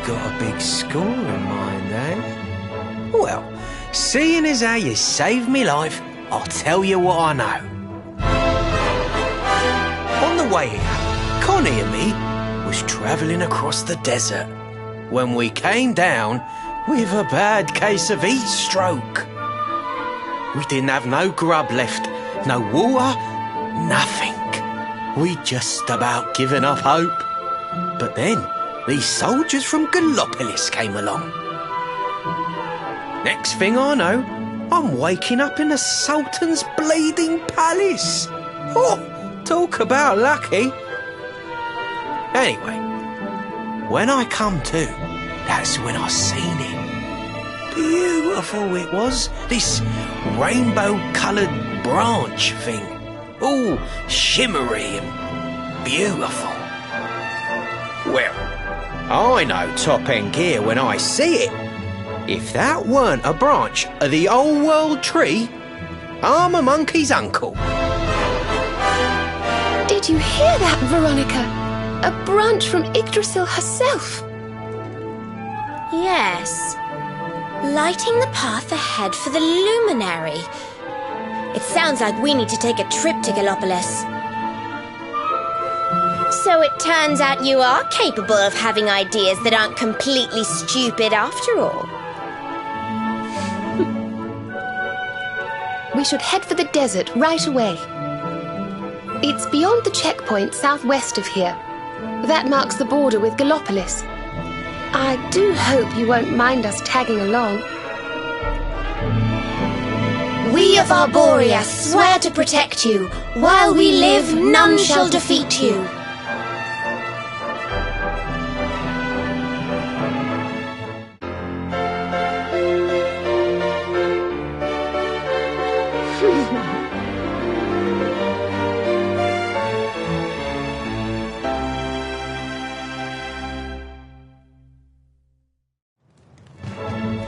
Got a big score in mind, eh? Well, seeing as how you saved me life, I'll tell you what I know. On the way here, Connie and me was travelling across the desert when we came down with a bad case of heat stroke. We didn't have no grub left, no water, nothing. We'd just about given up hope. But then these soldiers from Gallopolis came along. Next thing I know, I'm waking up in the Sultan's bleeding palace. Oh, talk about lucky. Anyway, when I come to, that's when I seen it. Beautiful it was, this rainbow-coloured branch thing. All shimmery and beautiful. Well, I know top-end gear when I see it. If that weren't a branch of the old world tree, I'm a monkey's uncle. Did you hear that, Veronica? A branch from Yggdrasil herself. Yes. Lighting the path ahead for the luminary. It sounds like we need to take a trip to Gallopolis. So it turns out you are capable of having ideas that aren't completely stupid after all. We should head for the desert right away. It's beyond the checkpoint southwest of here. That marks the border with Gallopolis. I do hope you won't mind us tagging along. We of Arborea swear to protect you. While we live, none shall defeat you.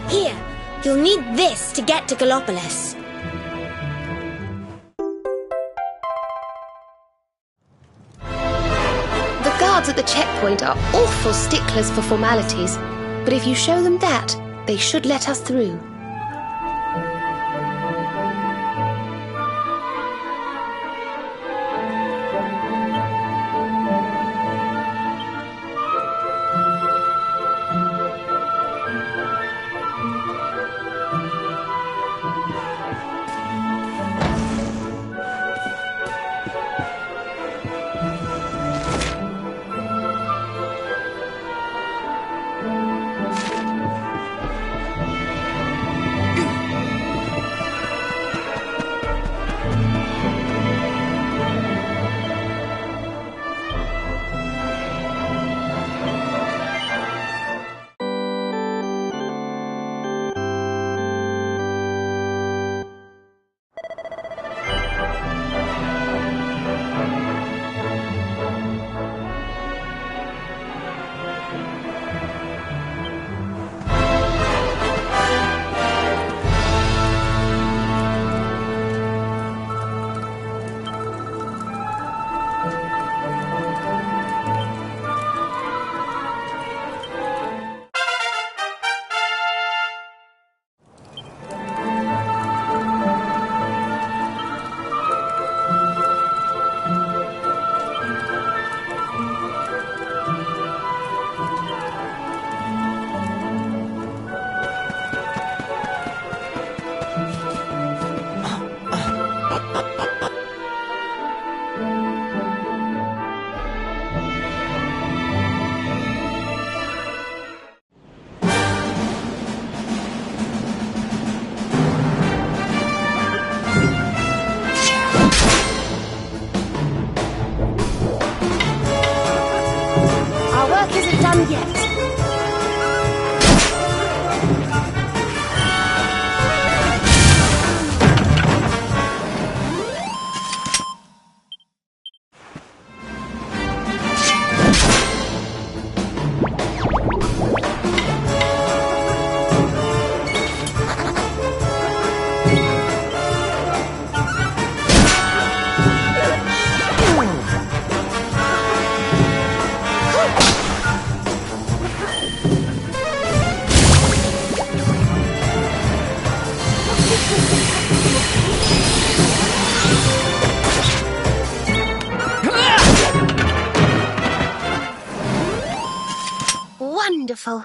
Here, you'll need this to get to Gallopolis. The guards at the checkpoint are awful sticklers for formalities, but if you show them that, they should let us through. wonderful.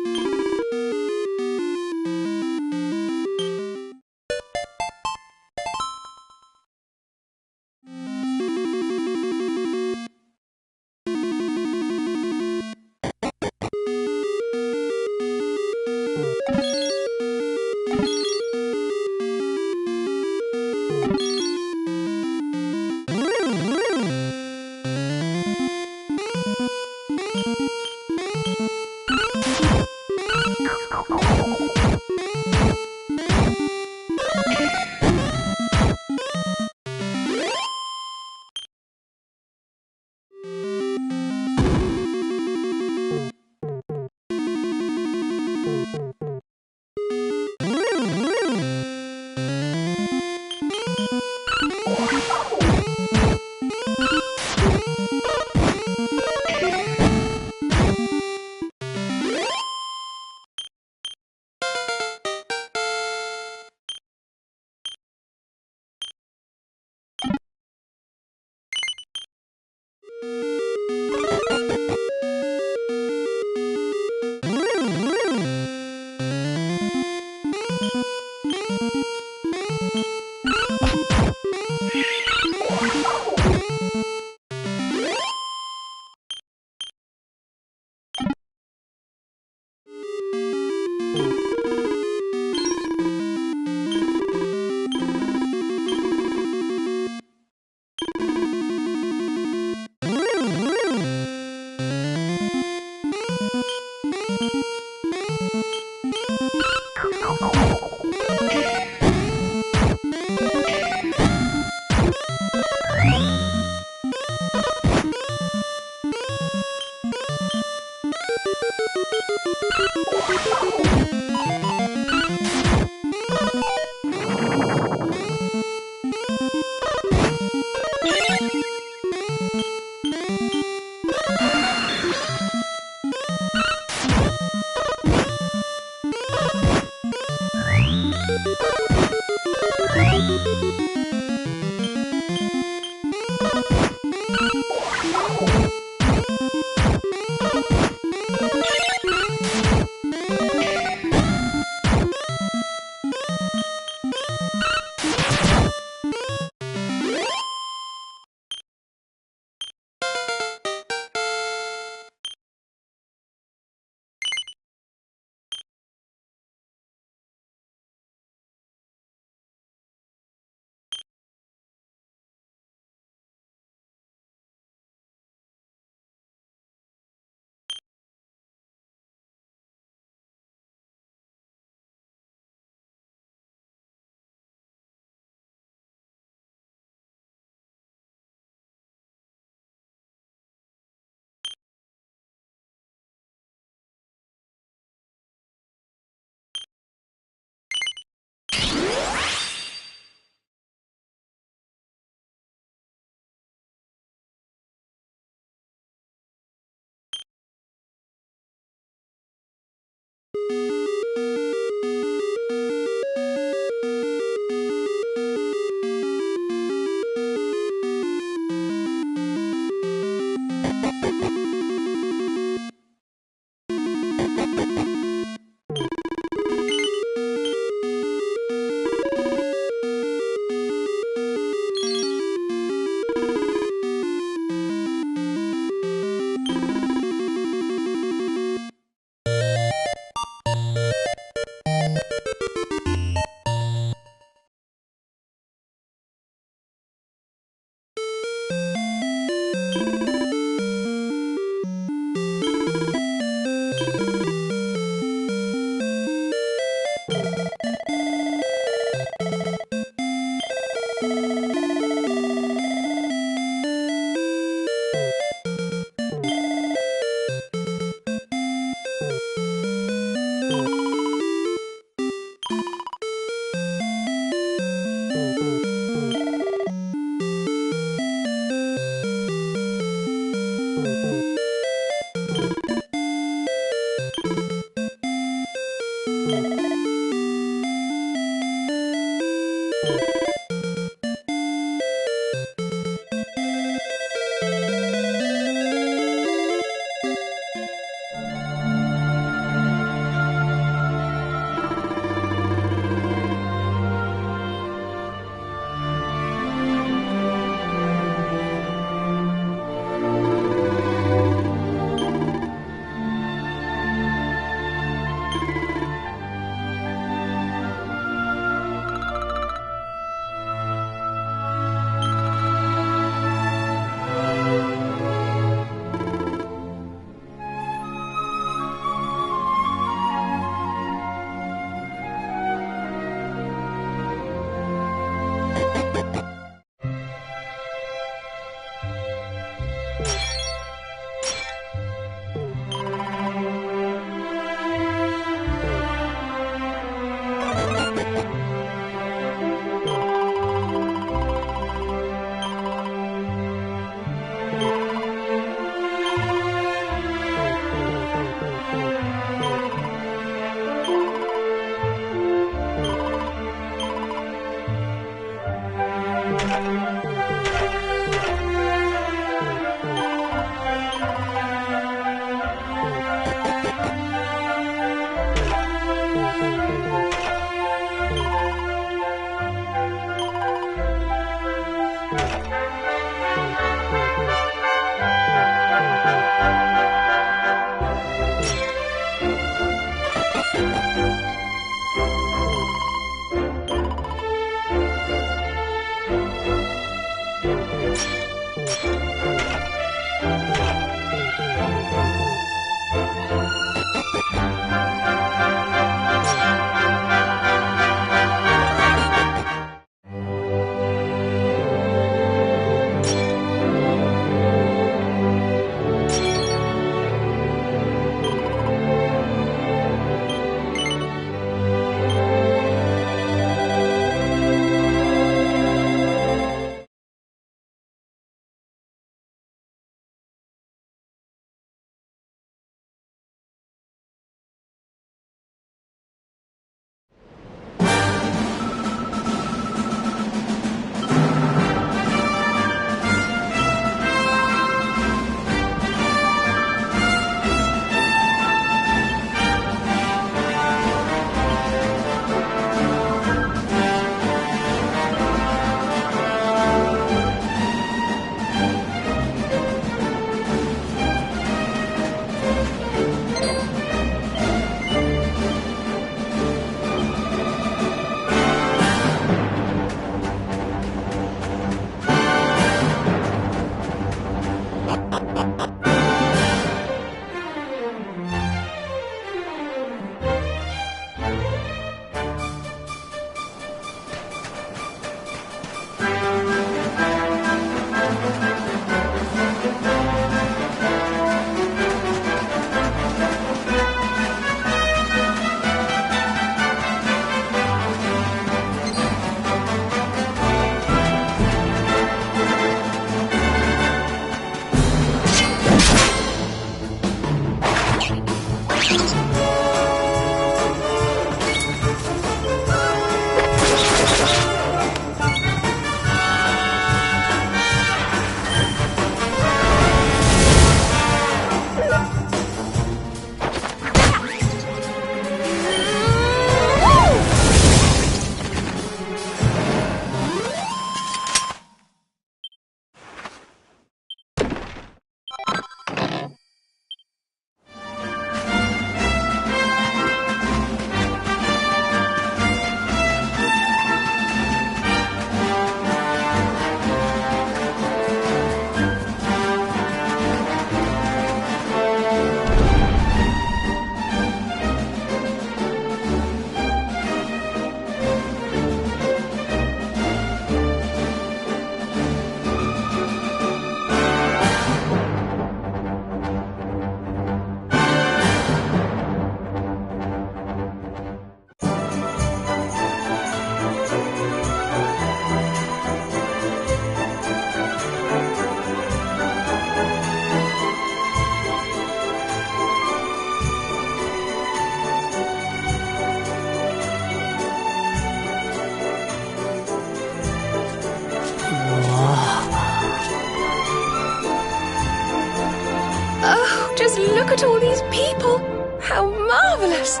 at all these people! How marvellous!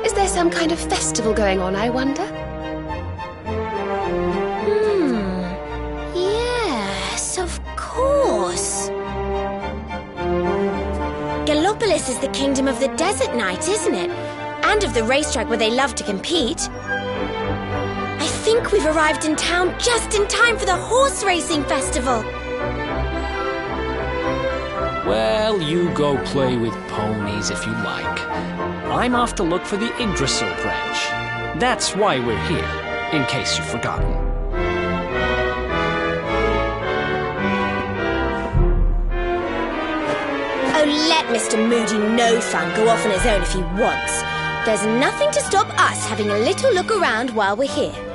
Is there some kind of festival going on, I wonder? Yes, of course. Gallopolis is the kingdom of the desert knight, isn't it? And of the racetrack where they love to compete. I think we've arrived in town just in time for the horse racing festival. Well, you go play with ponies if you like. I'm off to look for the Yggdrasil branch. That's why we're here, in case you've forgotten. Oh, let Mr. Moody No Fun go off on his own if he wants. There's nothing to stop us having a little look around while we're here.